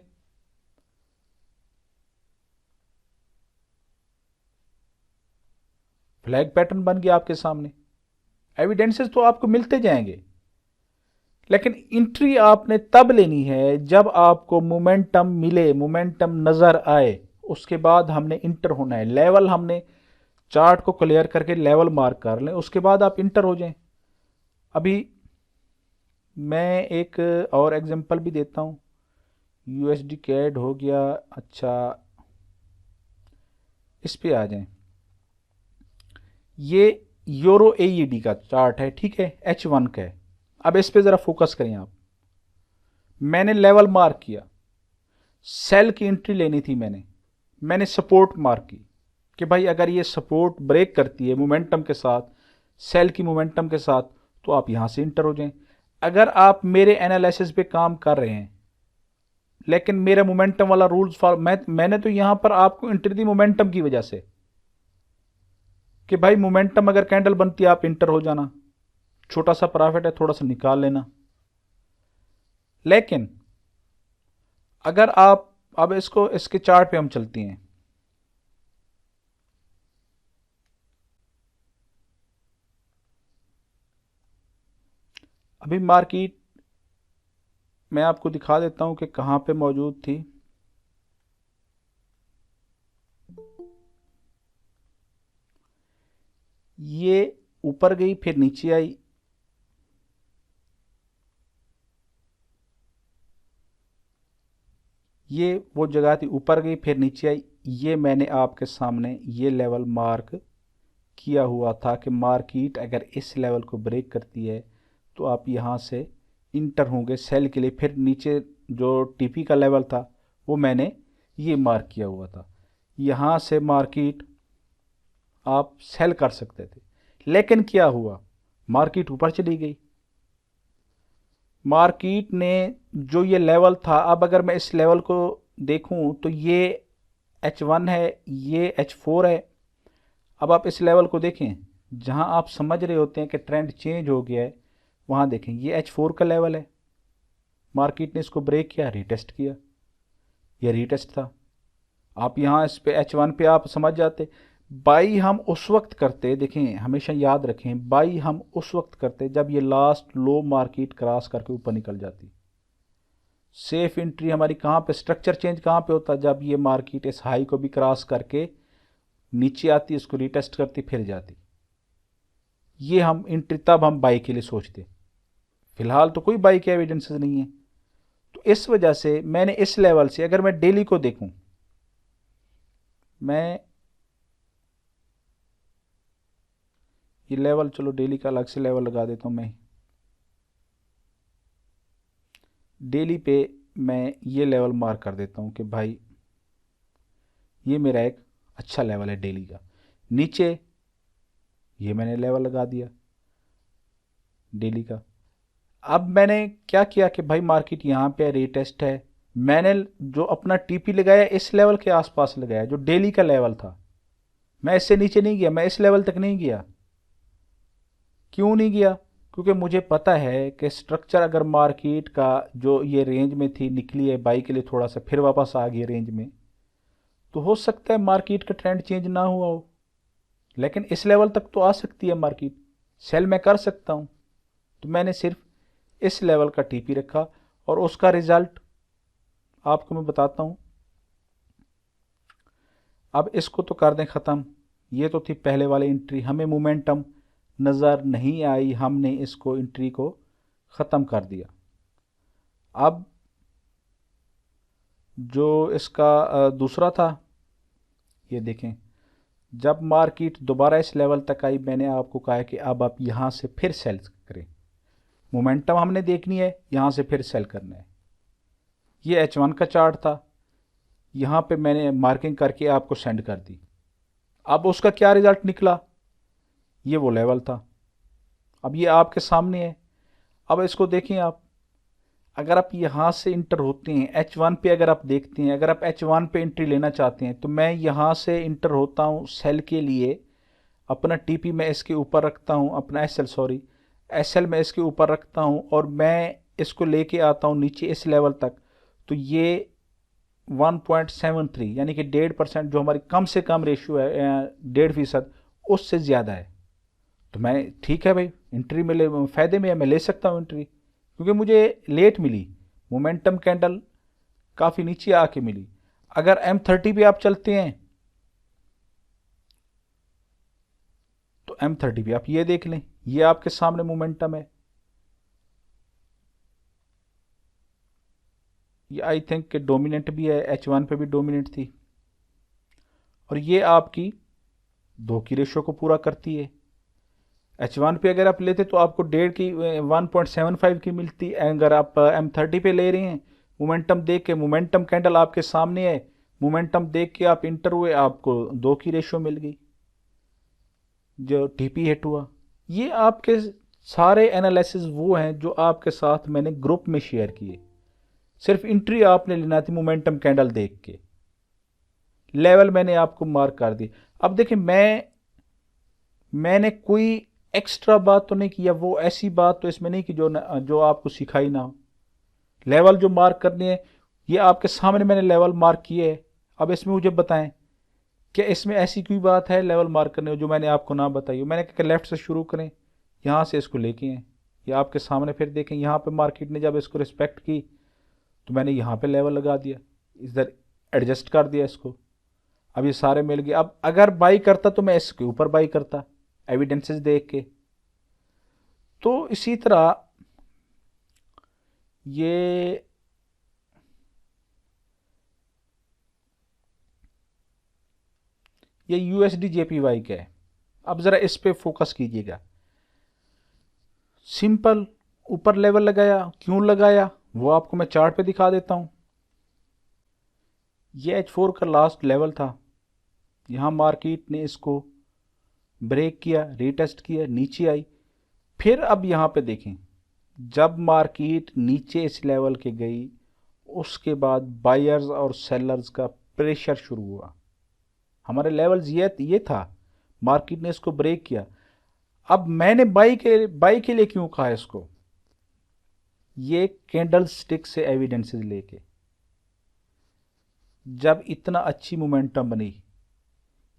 फ्लैग पैटर्न बन गया आपके सामने। एविडेंसेस तो आपको मिलते जाएंगे, लेकिन एंट्री आपने तब लेनी है जब आपको मोमेंटम मिले, मोमेंटम नजर आए, उसके बाद हमने इंटर होना है। लेवल हमने चार्ट को क्लियर करके लेवल मार्क कर लें, उसके बाद आप इंटर हो जाएं। अभी मैं एक और एग्जांपल भी देता हूं। यूएसडी कैड हो गया, अच्छा इस पे आ जाएं। ये यूरो एईडी का चार्ट है, ठीक है, H1 का है। अब इस पे ज़रा फोकस करें आप। मैंने लेवल मार्क किया, सेल की एंट्री लेनी थी मैंने सपोर्ट मार्क की कि भाई अगर ये सपोर्ट ब्रेक करती है मोमेंटम के साथ, सेल की मोमेंटम के साथ, तो आप यहां से इंटर हो जाएं। अगर आप मेरे एनालिसिस पे काम कर रहे हैं लेकिन मेरा मोमेंटम वाला रूल्स फॉलो, मैंने तो यहां पर आपको एंट्री दी मोमेंटम की वजह से कि भाई मोमेंटम अगर कैंडल बनती है आप इंटर हो जाना, छोटा सा प्रॉफिट है थोड़ा सा निकाल लेना। लेकिन अगर आप अब इसको इसके चार्ट पे हम चलते हैं, अभी मार्केट मैं आपको दिखा देता हूं कि कहां पे मौजूद थी। ये ऊपर गई फिर नीचे आई, ये वो जगह थी, ऊपर गई फिर नीचे आई। ये मैंने आपके सामने ये लेवल मार्क किया हुआ था कि मार्केट अगर इस लेवल को ब्रेक करती है तो आप यहाँ से इंटर होंगे सेल के लिए। फिर नीचे जो टीपी का लेवल था वो मैंने ये मार्क किया हुआ था, यहाँ से मार्केट आप सेल कर सकते थे। लेकिन क्या हुआ, मार्केट ऊपर चली गई। मार्केट ने जो ये लेवल था, अब अगर मैं इस लेवल को देखूं तो ये H1 है, ये H4 है। अब आप इस लेवल को देखें, जहां आप समझ रहे होते हैं कि ट्रेंड चेंज हो गया है, वहां देखें ये H4 का लेवल है। मार्केट ने इसको ब्रेक किया, रीटेस्ट किया, ये रीटेस्ट था। आप यहाँ इस पे H1 पे आप समझ जाते। बाई हम उस वक्त करते, देखें हमेशा याद रखें, बाई हम उस वक्त करते जब ये लास्ट लो मार्केट क्रॉस करके ऊपर निकल जाती। सेफ एंट्री हमारी कहाँ पे, स्ट्रक्चर चेंज कहाँ पे होता, जब ये मार्केट इस हाई को भी क्रॉस करके नीचे आती, इसको रिटेस्ट करती फिर जाती। ये हम एंट्री तब हम बाई के लिए सोचते। फिलहाल तो कोई बाई के एविडेंसेस नहीं है, तो इस वजह से मैंने इस लेवल से, अगर मैं डेली को देखूं, मैं ये लेवल, चलो डेली का अलग से लेवल लगा देता हूं। मैं डेली पे मैं ये लेवल मार्क कर देता हूं कि भाई ये मेरा एक अच्छा लेवल है डेली का। नीचे ये मैंने लेवल लगा दिया डेली का। अब मैंने क्या किया कि भाई मार्केट यहाँ पे रीटेस्ट है, मैंने जो अपना टीपी लगाया इस लेवल के आसपास लगाया जो डेली का लेवल था। मैं इससे नीचे नहीं गया, मैं इस लेवल तक नहीं गया। क्यों नहीं गया, क्योंकि मुझे पता है कि स्ट्रक्चर अगर मार्केट का जो ये रेंज में थी निकली है बाई के लिए, थोड़ा सा फिर वापस आ गई रेंज में, तो हो सकता है मार्केट का ट्रेंड चेंज ना हुआ हो, लेकिन इस लेवल तक तो आ सकती है मार्केट, सेल मैं कर सकता हूं। तो मैंने सिर्फ इस लेवल का टीपी रखा और उसका रिजल्ट आपको मैं बताता हूं। अब इसको तो कर दें ख़त्म। ये तो थी पहले वाली एंट्री, हमें मोमेंटम नज़र नहीं आई, हमने इसको एंट्री को ख़त्म कर दिया। अब जो इसका दूसरा था, ये देखें, जब मार्केट दोबारा इस लेवल तक आई, मैंने आपको कहा कि अब आप यहाँ से फिर सेल करें। मोमेंटम हमने देखनी है, यहाँ से फिर सेल करना है। ये H1 का चार्ट था, यहाँ पे मैंने मार्किंग करके आपको सेंड कर दी। अब उसका क्या रिजल्ट निकला, ये वो लेवल था। अब ये आपके सामने है। अब इसको देखें आप, अगर आप यहाँ से इंटर होते हैं H1 पे, अगर आप देखते हैं, अगर आप H1 पे एंट्री लेना चाहते हैं तो मैं यहाँ से इंटर होता हूँ सेल के लिए, अपना टीपी मैं इसके ऊपर रखता हूँ, अपना एसएल सॉरी एसएल मैं इसके ऊपर रखता हूँ और मैं इसको लेके आता हूँ नीचे इस लेवल तक। तो ये 1.73 यानी कि 1.5% जो हमारी कम से कम रेशियो है, 1.5%, उससे ज़्यादा है। तो मैं ठीक है भाई, एंट्री में ले फ़ायदे में है, मैं ले सकता हूँ एंट्री, क्योंकि मुझे लेट मिली, मोमेंटम कैंडल काफ़ी नीचे आके मिली। अगर M30 पे आप चलते हैं तो M30 पे आप ये देख लें, ये आपके सामने मोमेंटम है, ये आई थिंक कि डोमिनेंट भी है, H1 पे भी डोमिनेंट थी, और ये आपकी 2 की रेशो को पूरा करती है। H1 पे अगर आप लेते तो आपको 1.5 की 1.75 की मिलती, अगर आप M30 पे ले रहे हैं मोमेंटम देख के, मोमेंटम कैंडल आपके सामने है, मोमेंटम देख के आप इंटर हुए, आपको 2 की रेशो मिल गई, जो टीपी हिट हुआ। ये आपके सारे एनालिसिस वो हैं जो आपके साथ मैंने ग्रुप में शेयर किए। सिर्फ एंट्री आपने लेना थी मोमेंटम कैंडल देख के, लेवल मैंने आपको मार्क कर दी। अब देखिए, मैंने कोई एक्स्ट्रा बात तो नहीं किया, वो ऐसी बात तो इसमें नहीं कि जो आपको सिखाई ना हो। लेवल जो मार्क करने हैं, ये आपके सामने मैंने लेवल मार्क किए है। अब इसमें मुझे बताएं कि इसमें ऐसी कोई बात है लेवल मार्क करने जो मैंने आपको ना बताई हो। मैंने कहा लेफ्ट से शुरू करें, यहाँ से इसको लेके आए, ये आपके सामने, फिर देखें यहाँ पे मार्केट ने जब इसको रिस्पेक्ट की तो मैंने यहाँ पे लेवल लगा दिया, इधर एडजस्ट कर दिया इसको। अब ये सारे मिल गए। अब अगर बाई करता तो मैं इसके ऊपर बाई करता एविडेंसेस देख के। तो इसी तरह ये USD JPY का है। अब ज़रा इस पे फोकस कीजिएगा। सिंपल ऊपर लेवल लगाया, क्यों लगाया वो आपको मैं चार्ट पे दिखा देता हूँ। ये H4 का लास्ट लेवल था, यहाँ मार्केट ने इसको ब्रेक किया, रीटेस्ट किया, नीचे आई। फिर अब यहाँ पे देखें, जब मार्केट नीचे इस लेवल के गई, उसके बाद बायर्स और सेलर्स का प्रेशर शुरू हुआ। हमारे लेवल्स ये था, मार्केट ने इसको ब्रेक किया। अब मैंने बाई के लिए क्यों कहा इसको, ये कैंडल स्टिक से एविडेंसेस लेके, जब इतना अच्छी मोमेंटम बनी,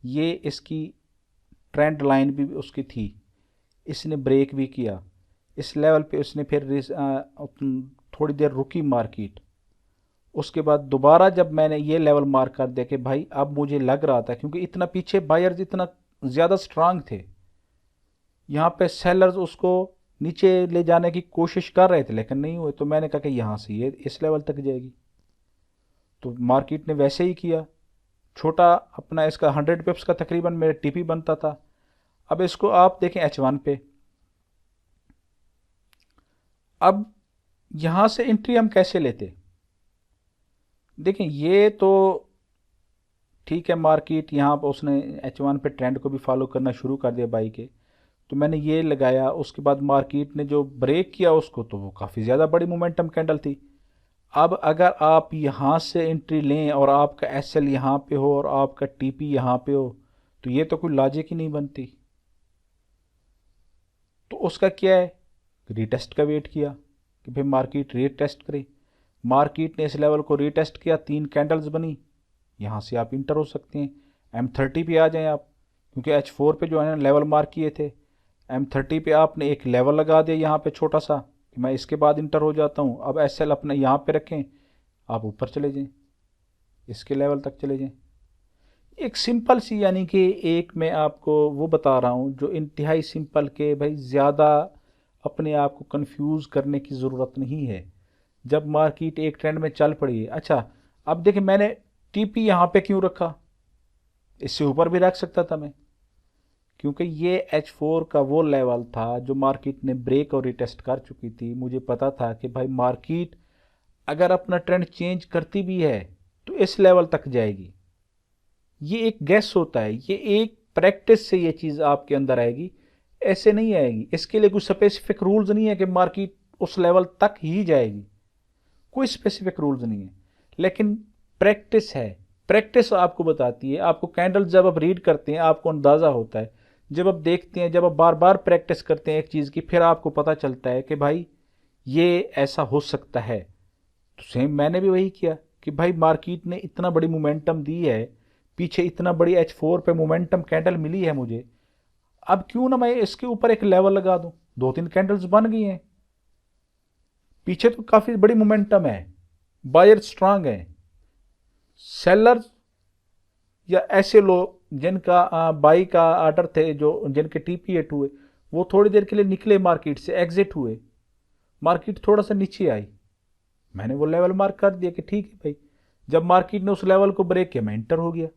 ये इसकी ट्रेंड लाइन भी उसकी थी, इसने ब्रेक भी किया इस लेवल पे, उसने फिर थोड़ी देर रुकी मार्केट। उसके बाद दोबारा जब मैंने ये लेवल मार्क कर दिया कि भाई अब मुझे लग रहा था, क्योंकि इतना पीछे बायर्स इतना ज़्यादा स्ट्रांग थे, यहाँ पे सेलर्स उसको नीचे ले जाने की कोशिश कर रहे थे लेकिन नहीं हुए। तो मैंने कहा कि यहाँ से ये इस लेवल तक जाएगी, तो मार्केट ने वैसे ही किया। छोटा अपना इसका 100 पिप्स का तकरीबन मेरा टीपी बनता था। अब इसको आप देखें H1 पे, अब यहाँ से एंट्री हम कैसे लेते, देखें ये तो ठीक है, मार्केट यहाँ पर उसने H1 पे ट्रेंड को भी फॉलो करना शुरू कर दिया बाई के, तो मैंने ये लगाया। उसके बाद मार्केट ने जो ब्रेक किया उसको, तो वो काफ़ी ज़्यादा बड़ी मोमेंटम कैंडल थी। अब अगर आप यहाँ से एंट्री लें और आपका एसएल यहाँ पे हो और आपका टीपी यहाँ पे हो, तो ये तो कोई लॉजिक ही नहीं बनती। तो उसका क्या है, रीटेस्ट का वेट किया कि भाई मार्केट रीटेस्ट करे। मार्केट ने इस लेवल को रीटेस्ट किया, 3 कैंडल्स बनी, यहाँ से आप इंटर हो सकते हैं। M30 पे आ जाएं आप, क्योंकि H4 पे जो है ना लेवल मार्क किए थे, M30 पे आपने एक लेवल लगा दिया यहाँ पे छोटा सा, कि मैं इसके बाद इंटर हो जाता हूँ। अब SL अपने यहाँ पे रखें, आप ऊपर चले जाएं, इसके लेवल तक चले जाएं। एक सिंपल सी, यानी कि एक मैं आपको वो बता रहा हूँ जो इंतहाई सिंपल के, भाई ज़्यादा अपने आप को कंफ्यूज करने की ज़रूरत नहीं है। जब मार्केट एक ट्रेंड में चल पड़ी है, अच्छा अब देखिए मैंने टीपी यहाँ पे क्यों रखा, इससे ऊपर भी रख सकता था मैं, क्योंकि ये H4 का वो लेवल था जो मार्केट ने ब्रेक और रिटेस्ट कर चुकी थी। मुझे पता था कि भाई मार्केट अगर अपना ट्रेंड चेंज करती भी है तो इस लेवल तक जाएगी। ये एक गैस होता है, ये एक प्रैक्टिस से ये चीज़ आपके अंदर आएगी, ऐसे नहीं आएगी। इसके लिए कुछ स्पेसिफिक रूल्स नहीं है कि मार्केट उस लेवल तक ही जाएगी। कोई स्पेसिफिक रूल्स नहीं है, लेकिन प्रैक्टिस है। प्रैक्टिस आपको बताती है, आपको कैंडल्स जब आप रीड करते हैं आपको अंदाज़ा होता है, जब आप देखते हैं, जब आप बार बार प्रैक्टिस करते हैं एक चीज़ की, फिर आपको पता चलता है कि भाई ये ऐसा हो सकता है। तो सेम मैंने भी वही किया कि भाई मार्केट ने इतना बड़ी मोमेंटम दी है, पीछे इतना बड़ी H4 पे मोमेंटम कैंडल मिली है मुझे, अब क्यों ना मैं इसके ऊपर एक लेवल लगा दूं। दो तीन कैंडल्स बन गई हैं, पीछे तो काफी बड़ी मोमेंटम है, बायर स्ट्रांग है। सेलर्स या ऐसे लोग जिनका बाई का आर्डर थे, जो जिनके TP8 हुए, वो थोड़ी देर के लिए निकले मार्केट से, एग्जिट हुए, मार्केट थोड़ा सा नीचे आई, मैंने वो लेवल मार्क कर दिया कि ठीक है भाई। जब मार्केट ने उस लेवल को ब्रेक किया मैं इंटर हो गया।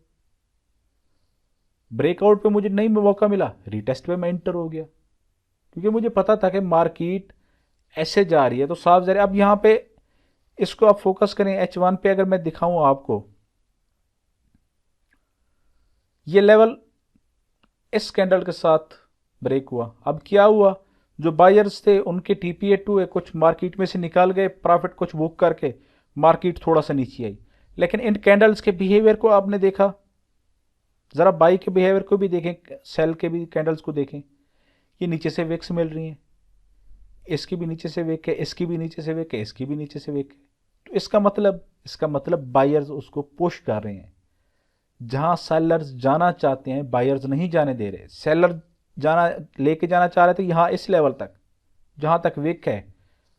ब्रेकआउट पे मुझे नहीं मौका मिला, रीटेस्ट पे मैं इंटर हो गया, क्योंकि मुझे पता था कि मार्केट ऐसे जा रही है। तो साफ जा रही है। अब यहां पे इसको आप फोकस करें H1 पे, अगर मैं दिखाऊं आपको, ये लेवल इस कैंडल के साथ ब्रेक हुआ। अब क्या हुआ, जो बायर्स थे उनके TP8 हुए, कुछ मार्केट में से निकाल गए प्रॉफिट कुछ बुक करके, मार्केट थोड़ा सा नीचे आई। लेकिन इन कैंडल्स के बिहेवियर को आपने देखा, जरा बाई के बिहेवियर को भी देखें, सेल के भी कैंडल्स को देखें। ये नीचे से विक्स मिल रही हैं, इसकी भी नीचे से विक है, इसकी भी नीचे से विक है, इसकी भी नीचे से विक है। तो इसका मतलब बायर्स उसको पुश कर रहे हैं। जहां सेलर्स जाना चाहते हैं बायर्स नहीं जाने दे रहे। सेलर जाना लेके जाना चाह रहे थे यहां इस लेवल तक, जहां तक विक है,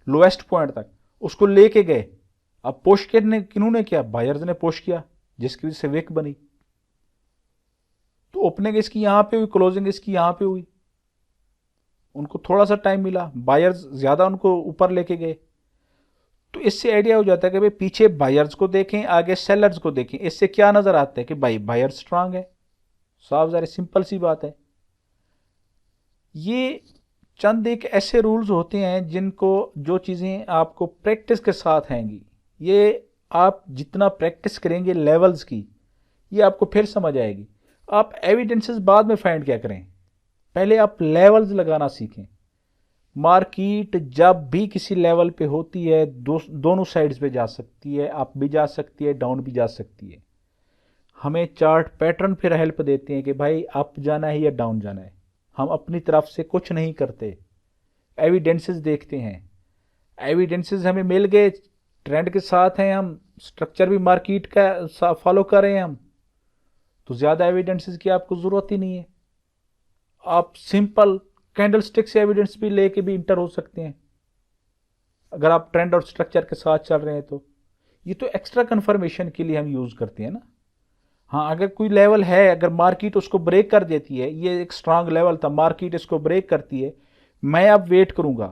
लोएस्ट पॉइंट तक, उसको लेके गए। अब पुश किन्होंने किया, बायर्स ने पुश किया, जिसकी वजह से विक बनी। तो ओपनिंग इसकी यहां पे हुई, क्लोजिंग इसकी यहां पे हुई, उनको थोड़ा सा टाइम मिला, बायर्स ज्यादा उनको ऊपर लेके गए। तो इससे आइडिया हो जाता है कि भाई पीछे बायर्स को देखें, आगे सेलर्स को देखें। इससे क्या नजर आता है कि भाई बायर स्ट्रांग है। साफ ज़ाहिर सिंपल सी बात है। ये चंद एक ऐसे रूल्स होते हैं जिनको, जो चीज़ें आपको प्रैक्टिस के साथ आएंगी, ये आप जितना प्रैक्टिस करेंगे लेवल्स की, ये आपको फिर समझ आएगी। आप एविडेंसेस बाद में फाइंड क्या करें, पहले आप लेवल्स लगाना सीखें। मार्केट जब भी किसी लेवल पे होती है, दोनों साइड्स पे जा सकती है, अप भी जा सकती है, डाउन भी जा सकती है। हमें चार्ट पैटर्न फिर हेल्प देते हैं कि भाई अप जाना है या डाउन जाना है। हम अपनी तरफ से कुछ नहीं करते, एविडेंसेस देखते हैं। एविडेंसेस हमें मिल गए, ट्रेंड के साथ हैं हम, स्ट्रक्चर भी मार्केट का फॉलो कर रहे हैं हम, तो ज़्यादा एविडेंसेस की आपको ज़रूरत ही नहीं है। आप सिंपल कैंडल स्टिक से एविडेंस भी लेके भी इंटर हो सकते हैं, अगर आप ट्रेंड और स्ट्रक्चर के साथ चल रहे हैं तो। ये तो एक्स्ट्रा कंफर्मेशन के लिए हम यूज़ करते हैं ना। हाँ, अगर कोई लेवल है, अगर मार्केट उसको ब्रेक कर देती है, ये एक स्ट्रांग लेवल था, मार्केट इसको ब्रेक करती है, मैं अब वेट करूंगा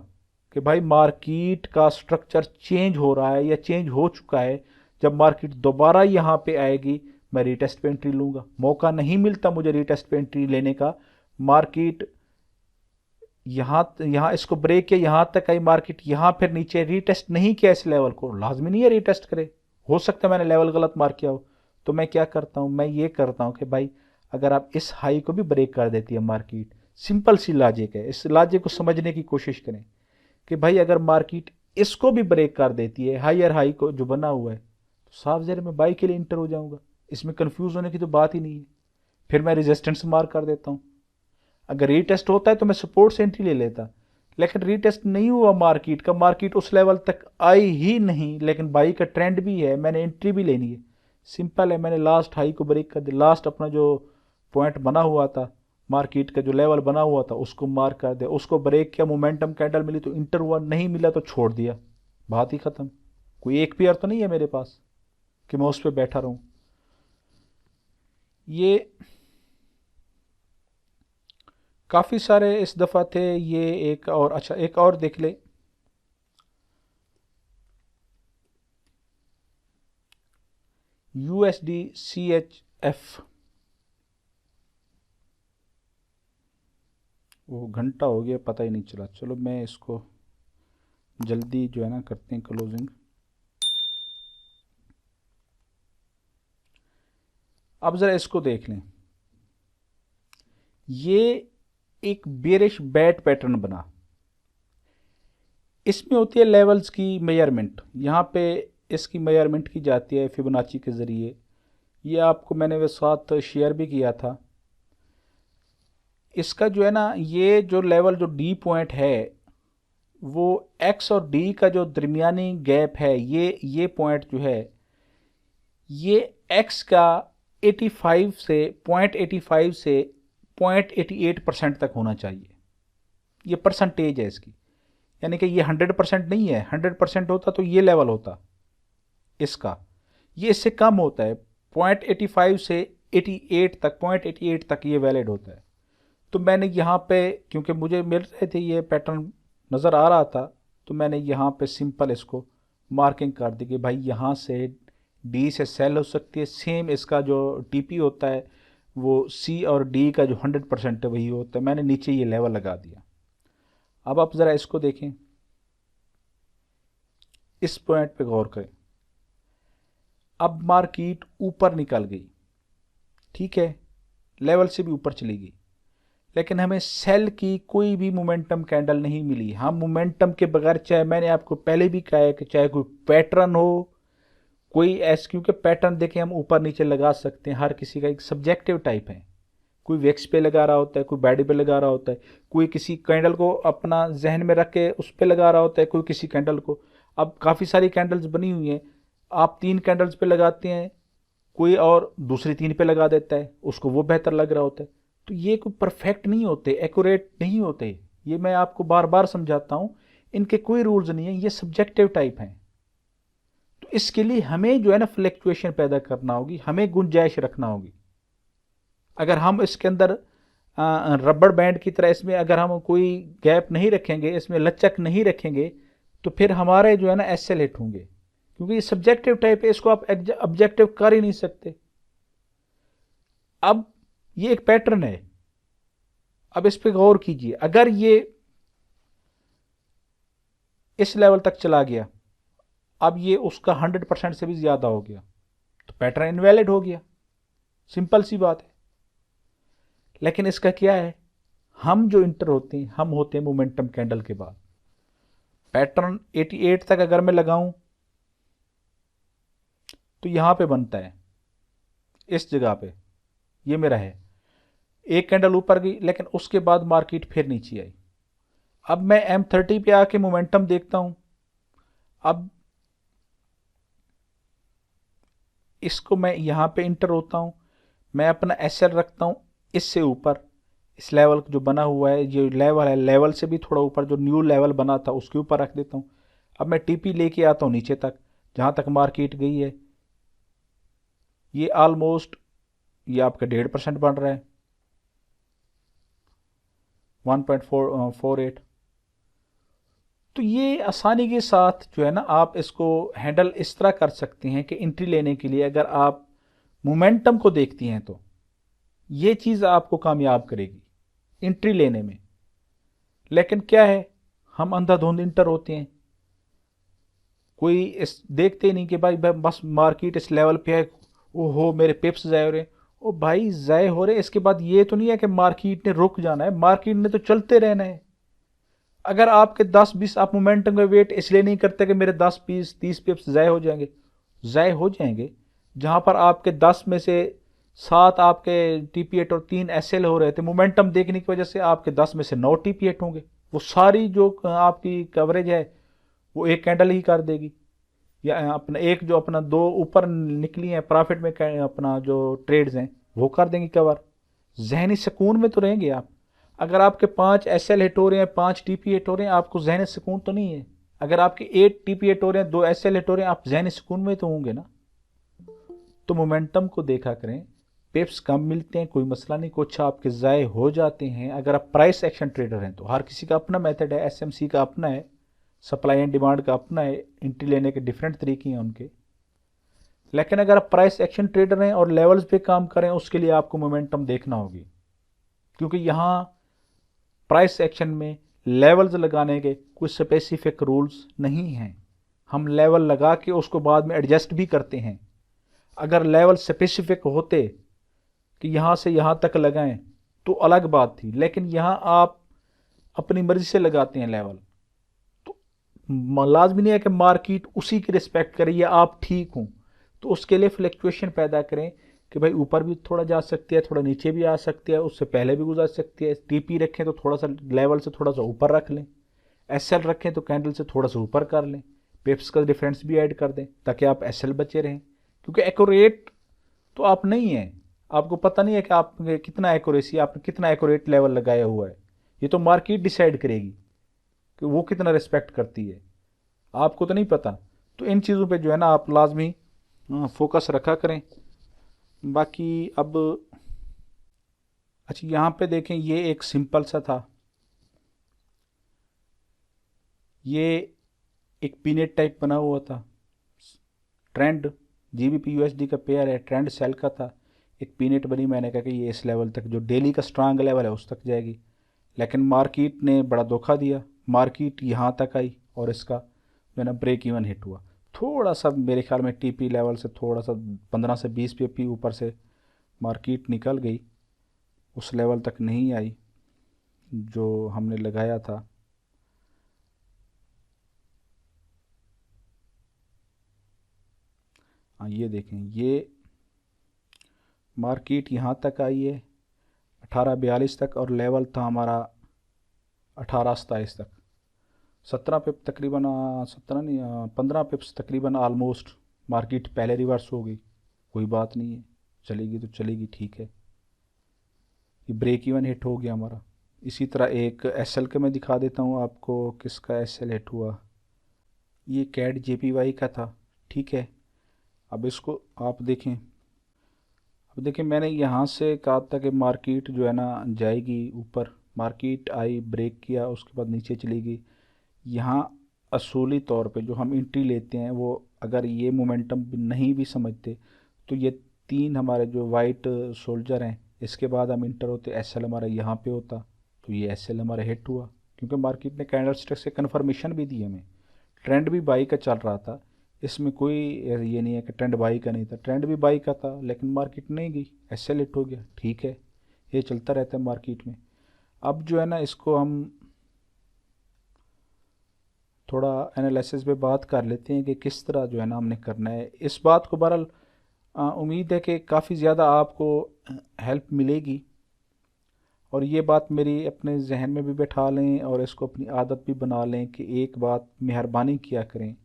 कि भाई मार्केट का स्ट्रक्चर चेंज हो रहा है या चेंज हो चुका है। जब मार्केट दोबारा यहाँ पे आएगी मैं रीटेस्ट पे एंट्री लूंगा। मौका नहीं मिलता मुझे रीटेस्ट पे एंट्री लेने का। मार्केट यहाँ यहाँ इसको ब्रेक किया, यहाँ तक आई मार्केट, यहाँ फिर नीचे रीटेस्ट नहीं किया इस लेवल को, लाजमी नहीं है रीटेस्ट करे, हो सकता है मैंने लेवल गलत मार्क किया हो। तो मैं क्या करता हूँ, मैं ये करता हूँ कि भाई अगर आप इस हाई को भी ब्रेक कर देती है मार्केट, सिंपल सी लॉजिक है, इस लॉजिक को समझने की कोशिश करें कि भाई अगर मार्केट इसको भी ब्रेक कर देती है, हायर हाई को जो बना हुआ है, तो साफ ज़ाहिर मैं बाई के लिए इंटर हो जाऊंगा। इसमें कंफ्यूज होने की तो बात ही नहीं है। फिर मैं रेजिस्टेंस मार्क कर देता हूँ। अगर रीटेस्ट होता है तो मैं सपोर्ट से एंट्री ले लेता, लेकिन रीटेस्ट नहीं हुआ मार्केट का, मार्केट उस लेवल तक आई ही नहीं, लेकिन बाई का ट्रेंड भी है, मैंने एंट्री भी लेनी है। सिंपल है, मैंने लास्ट हाई को ब्रेक कर दिया, लास्ट अपना जो पॉइंट बना हुआ था, मार्केट का जो लेवल बना हुआ था उसको मार्क कर दिया, उसको ब्रेक किया, मोमेंटम कैंडल मिली तो इंटर हुआ, नहीं मिला तो छोड़ दिया, बात ही खत्म। कोई एक पेयर तो नहीं है मेरे पास कि मैं उस पर बैठा रहूं। ये काफ़ी सारे इस दफ़ा थे। ये एक और, अच्छा एक और देख ले, USD CHF, वो घंटा हो गया पता ही नहीं चला। चलो मैं इसको जल्दी जो है ना करते हैं क्लोजिंग। अब ज़रा इसको देख लें, ये एक बेरिश बैट पैटर्न बना, इसमें होती है लेवल्स की मेजरमेंट। यहाँ पे इसकी मेजरमेंट की जाती है फिबोनाची के ज़रिए। ये आपको मैंने वो साथ शेयर भी किया था। इसका जो है ना, ये जो लेवल जो डी पॉइंट है, वो एक्स और डी का जो दरमियानी गैप है, ये पॉइंट जो है, ये एक्स का 85 से 0.85 से 0.88% तक होना चाहिए। ये परसेंटेज है इसकी, यानी कि ये 100% नहीं है। 100% होता तो ये लेवल होता इसका, ये इससे कम होता है। 0.85 से 88 तक, 0.88 तक ये वैलिड होता है। तो मैंने यहाँ पे, क्योंकि मुझे मिल रहे थे, ये पैटर्न नज़र आ रहा था, तो मैंने यहाँ पे सिंपल इसको मार्किंग कर दी कि भाई यहाँ से डी से सेल हो सकती है। सेम इसका जो टीपी होता है वो सी और डी का जो 100% है वही होता है। मैंने नीचे ये लेवल लगा दिया। अब आप ज़रा इसको देखें, इस पॉइंट पे गौर करें। अब मार्केट ऊपर निकल गई, ठीक है, लेवल से भी ऊपर चली गई, लेकिन हमें सेल की कोई भी मोमेंटम कैंडल नहीं मिली। हम मोमेंटम के बगैर, चाहे मैंने आपको पहले भी कहा है कि चाहे कोई पैटर्न हो, कोई ऐसे, क्योंकि पैटर्न देखें हम ऊपर नीचे लगा सकते हैं, हर किसी का एक सब्जेक्टिव टाइप है। कोई वेक्स पे लगा रहा होता है, कोई बॉडी पे लगा रहा होता है, कोई किसी कैंडल को अपना जहन में रख के उस पर लगा रहा होता है, कोई किसी कैंडल को। अब काफ़ी सारी कैंडल्स बनी हुई हैं, आप 3 कैंडल्स पे लगाते हैं, कोई और दूसरी 3 पे लगा देता है, उसको वो बेहतर लग रहा होता है। तो ये कोई परफेक्ट नहीं होते, एक्यूरेट नहीं होते। ये मैं आपको बार बार समझाता हूँ, इनके कोई रूल्स नहीं है, ये सब्जेक्टिव टाइप हैं। तो इसके लिए हमें जो है ना फ्लैक्चुएशन पैदा करना होगी, हमें गुंजाइश रखना होगी। अगर हम इसके अंदर रबड़ बैंड की तरह इसमें अगर हम कोई गैप नहीं रखेंगे, इसमें लचक नहीं रखेंगे, तो फिर हमारे जो है ना एसएल हिट होंगे, क्योंकि ये सब्जेक्टिव टाइप है, इसको आप ऑब्जेक्टिव कर ही नहीं सकते। अब ये एक पैटर्न है, अब इस पे गौर कीजिए। अगर ये इस लेवल तक चला गया, अब ये उसका 100% से भी ज्यादा हो गया, तो पैटर्न इनवैलिड हो गया, सिंपल सी बात है। लेकिन इसका क्या है, हम जो इंटर होते हैं, हम होते हैं मोमेंटम कैंडल के बाद। पैटर्न 88 तक अगर मैं लगाऊं तो यहां पे बनता है, इस जगह पे ये मेरा है। एक कैंडल ऊपर गई, लेकिन उसके बाद मार्केट फिर नीचे आई। अब मैं M30 पे आके मोमेंटम देखता हूं। अब इसको मैं यहां पे इंटर होता हूं, मैं अपना एसएल रखता हूं इससे ऊपर, इस लेवल जो बना हुआ है, जो लेवल है, लेवल से भी थोड़ा ऊपर जो न्यू लेवल बना था उसके ऊपर रख देता हूं। अब मैं टीपी लेके आता हूं नीचे तक, जहां तक मार्केट गई है। ये ऑलमोस्ट, ये आपका 1.5% बन रहा है, 1.48। तो ये आसानी के साथ जो है ना, आप इसको हैंडल इस तरह कर सकते हैं कि एंट्री लेने के लिए अगर आप मोमेंटम को देखती हैं तो ये चीज़ आपको कामयाब करेगी एंट्री लेने में। लेकिन क्या है, हम अंधाधुंध इंटर होते हैं, कोई इस देखते नहीं कि भाई बस मार्केट इस लेवल पे है, ओहो मेरे पिप्स ज़ाय हो रहे हैं। ओ भाई ज़ाय हो रहे हैं, इसके बाद ये तो नहीं है कि मार्केट ने रुक जाना है, मार्केट ने तो चलते रहना है। अगर आपके 10-20 आप मोमेंटम का वेट इसलिए नहीं करते कि मेरे 10-20-30 पिप्स ज़ाय हो जाएंगे, ज़ाय हो जाएंगे। जहां पर आपके 10 में से 7 आपके टीपीएट और 3 एसएल हो रहे थे, मोमेंटम देखने की वजह से आपके 10 में से 9 टीपीएट होंगे। वो सारी जो आपकी कवरेज है वो एक कैंडल ही कर देगी, या अपना एक जो अपना 2 ऊपर निकली है प्रॉफिट में अपना जो ट्रेड्स हैं वो कर देंगी कवर। जहनी सुकून में तो रहेंगे आप। अगर आपके 5 एसएल हिट हो रहे हैं, 5 टीपी हिट हो रहे हैं, आपको जहनी सुकून तो नहीं है। अगर आपके 8 टीपी हिट हो रहे हैं, 2 एसएल हिट हो रहे हैं, आप जहनी सुकून में तो होंगे ना। तो मोमेंटम को देखा करें, पिप्स कम मिलते हैं कोई मसला नहीं, कुछ आपके ज़ाय हो जाते हैं। अगर आप प्राइस एक्शन ट्रेडर हैं तो हर किसी का अपना मेथड है, एसएमसी का अपना है, सप्लाई एंड डिमांड का अपना है, एंट्री लेने के डिफरेंट तरीके हैं उनके। लेकिन अगर आप प्राइस एक्शन ट्रेडर हैं और लेवल्स पे काम करें, उसके लिए आपको मोमेंटम देखना होगी, क्योंकि यहाँ प्राइस एक्शन में लेवल्स लगाने के कुछ स्पेसिफिक रूल्स नहीं हैं। हम लेवल लगा के उसको बाद में एडजस्ट भी करते हैं। अगर लेवल स्पेसिफिक होते कि यहाँ से यहाँ तक लगाएं तो अलग बात थी, लेकिन यहाँ आप अपनी मर्जी से लगाते हैं लेवल। तो लाजमी नहीं है कि मार्केट उसी की रिस्पेक्ट करे या आप ठीक हों। तो उसके लिए फ्लक्चुएशन पैदा करें कि भाई ऊपर भी थोड़ा जा सकती है, थोड़ा नीचे भी आ सकती है, उससे पहले भी गुजर सकती है। टीपी रखें तो थोड़ा सा लेवल से थोड़ा सा ऊपर रख लें, एसएल रखें तो कैंडल से थोड़ा सा ऊपर कर लें, पिप्स का डिफरेंस भी ऐड कर दें ताकि आप एसएल बचे रहें। क्योंकि एक्यूरेट तो आप नहीं हैं, आपको पता नहीं है कि आप कितना एक्यूरेसी, आपने कितना एक्यूरेट लेवल लगाया हुआ है। ये तो मार्केट डिसाइड करेगी कि वो कितना रिस्पेक्ट करती है, आपको तो नहीं पता। तो इन चीज़ों पे जो है ना आप लाजमी फोकस रखा करें। बाकी अब अच्छा यहाँ पे देखें, ये एक सिंपल सा था, ये एक पीनेट टाइप बना हुआ था। ट्रेंड जीबीपी यूएसडी का पेयर है, ट्रेंड सेल का था। एक पीनेट बनी, मैंने कहा कि ये इस लेवल तक जो डेली का स्ट्रांग लेवल है उस तक जाएगी। लेकिन मार्केट ने बड़ा धोखा दिया, मार्केट यहाँ तक आई और इसका जो है ना ब्रेक इवन हिट हुआ। थोड़ा सा मेरे ख्याल में टीपी लेवल से थोड़ा सा 15 से 20 पीपी ऊपर से मार्केट निकल गई, उस लेवल तक नहीं आई जो हमने लगाया था। हाँ ये देखें, ये मार्केट यहाँ तक आई है 1842 तक, और लेवल था हमारा 1827 तक। 17 पिप तकरीबन, 17 नहीं 15 पिप्स तकरीबन आलमोस्ट मार्केट पहले रिवर्स हो गई। कोई बात नहीं है, चलेगी तो चलेगी, ठीक है। ये ब्रेक इवन हिट हो गया हमारा। इसी तरह एक एसएल के मैं दिखा देता हूँ आपको, किसका एसएल हिट हुआ। ये कैड जेपीवाई का था, ठीक है। अब इसको आप देखें, अब देखिए मैंने यहाँ से कहा था कि मार्केट जो है ना जाएगी ऊपर, मार्केट आई, ब्रेक किया, उसके बाद नीचे चली गई। यहाँ असूली तौर पे जो हम एंट्री लेते हैं वो अगर ये मोमेंटम नहीं भी समझते तो ये तीन हमारे जो वाइट सोल्जर हैं, इसके बाद हम इंटर होते, एसएल हमारा यहाँ पे होता, तो ये एसएल हमारा हिट हुआ। क्योंकि मार्केट ने कैंडल स्टिक से कन्फर्मेशन भी दी हमें, ट्रेंड भी बाई का चल रहा था। इसमें कोई ये नहीं है कि ट्रेंड बाई का नहीं था, ट्रेंड भी बाई का था, लेकिन मार्केट नहीं गई, एसएल हिट हो गया, ठीक है। ये चलता रहता है मार्केट में। अब जो है ना इसको हम थोड़ा एनालिसिस पे बात कर लेते हैं कि किस तरह जो है ना हमने करना है इस बात को। बहरहाल उम्मीद है कि काफ़ी ज़्यादा आपको हेल्प मिलेगी, और ये बात मेरी अपने जहन में भी बैठा लें और इसको अपनी आदत भी बना लें कि एक बात मेहरबानी किया करें,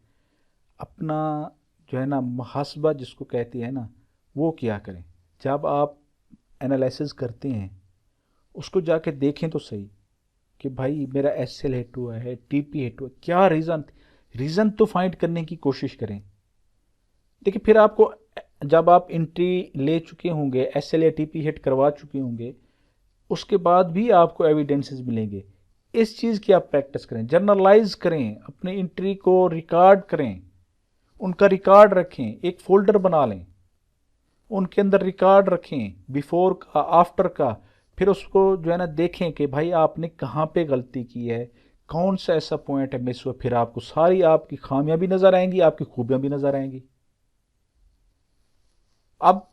अपना जो है ना मुहासबा जिसको कहते हैं ना, वो किया करें। जब आप एनालिसिस करते हैं उसको जाके देखें तो सही कि भाई मेरा एसएल हिट हुआ है, टीपी हिट हुआ, क्या रीज़न, रीज़न तो फाइंड करने की कोशिश करें। देखिए फिर आपको जब आप एंट्री ले चुके होंगे, एसएल या टीपी हिट करवा चुके होंगे, उसके बाद भी आपको एविडेंसेस मिलेंगे। इस चीज़ की आप प्रैक्टिस करें, जर्नलाइज करें, अपनी एंट्री को रिकॉर्ड करें, उनका रिकॉर्ड रखें, एक फोल्डर बना लें, उनके अंदर रिकॉर्ड रखें, बिफोर का, आफ्टर का। फिर उसको जो है ना देखें कि भाई आपने कहाँ पे गलती की है, कौन सा ऐसा पॉइंट है मिस हुआ। फिर आपको सारी आपकी खामियां भी नज़र आएंगी, आपकी खूबियां भी नज़र आएंगी। अब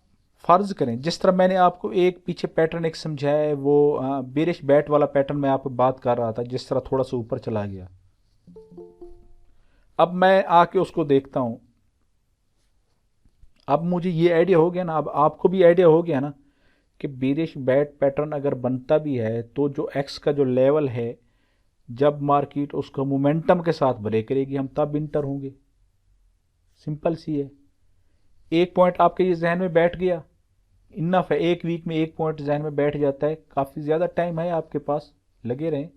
फर्ज करें जिस तरह मैंने आपको एक पीछे पैटर्न एक समझाया है, वो बेरिश बैट वाला पैटर्न मैं आपको बात कर रहा था, जिस तरह थोड़ा सा ऊपर चला गया। अब मैं आके उसको देखता हूं, अब मुझे ये आइडिया हो गया ना, अब आपको भी आइडिया हो गया ना कि बेरिश बैट पैटर्न अगर बनता भी है तो जो एक्स का जो लेवल है, जब मार्केट उसको मोमेंटम के साथ ब्रेक करेगी हम तब इंटर होंगे। सिंपल सी है। एक पॉइंट आपके ये जहन में बैठ गया, इनफ है। एक वीक में एक पॉइंट जहन में बैठ जाता है, काफ़ी ज़्यादा टाइम है आपके पास, लगे रहें।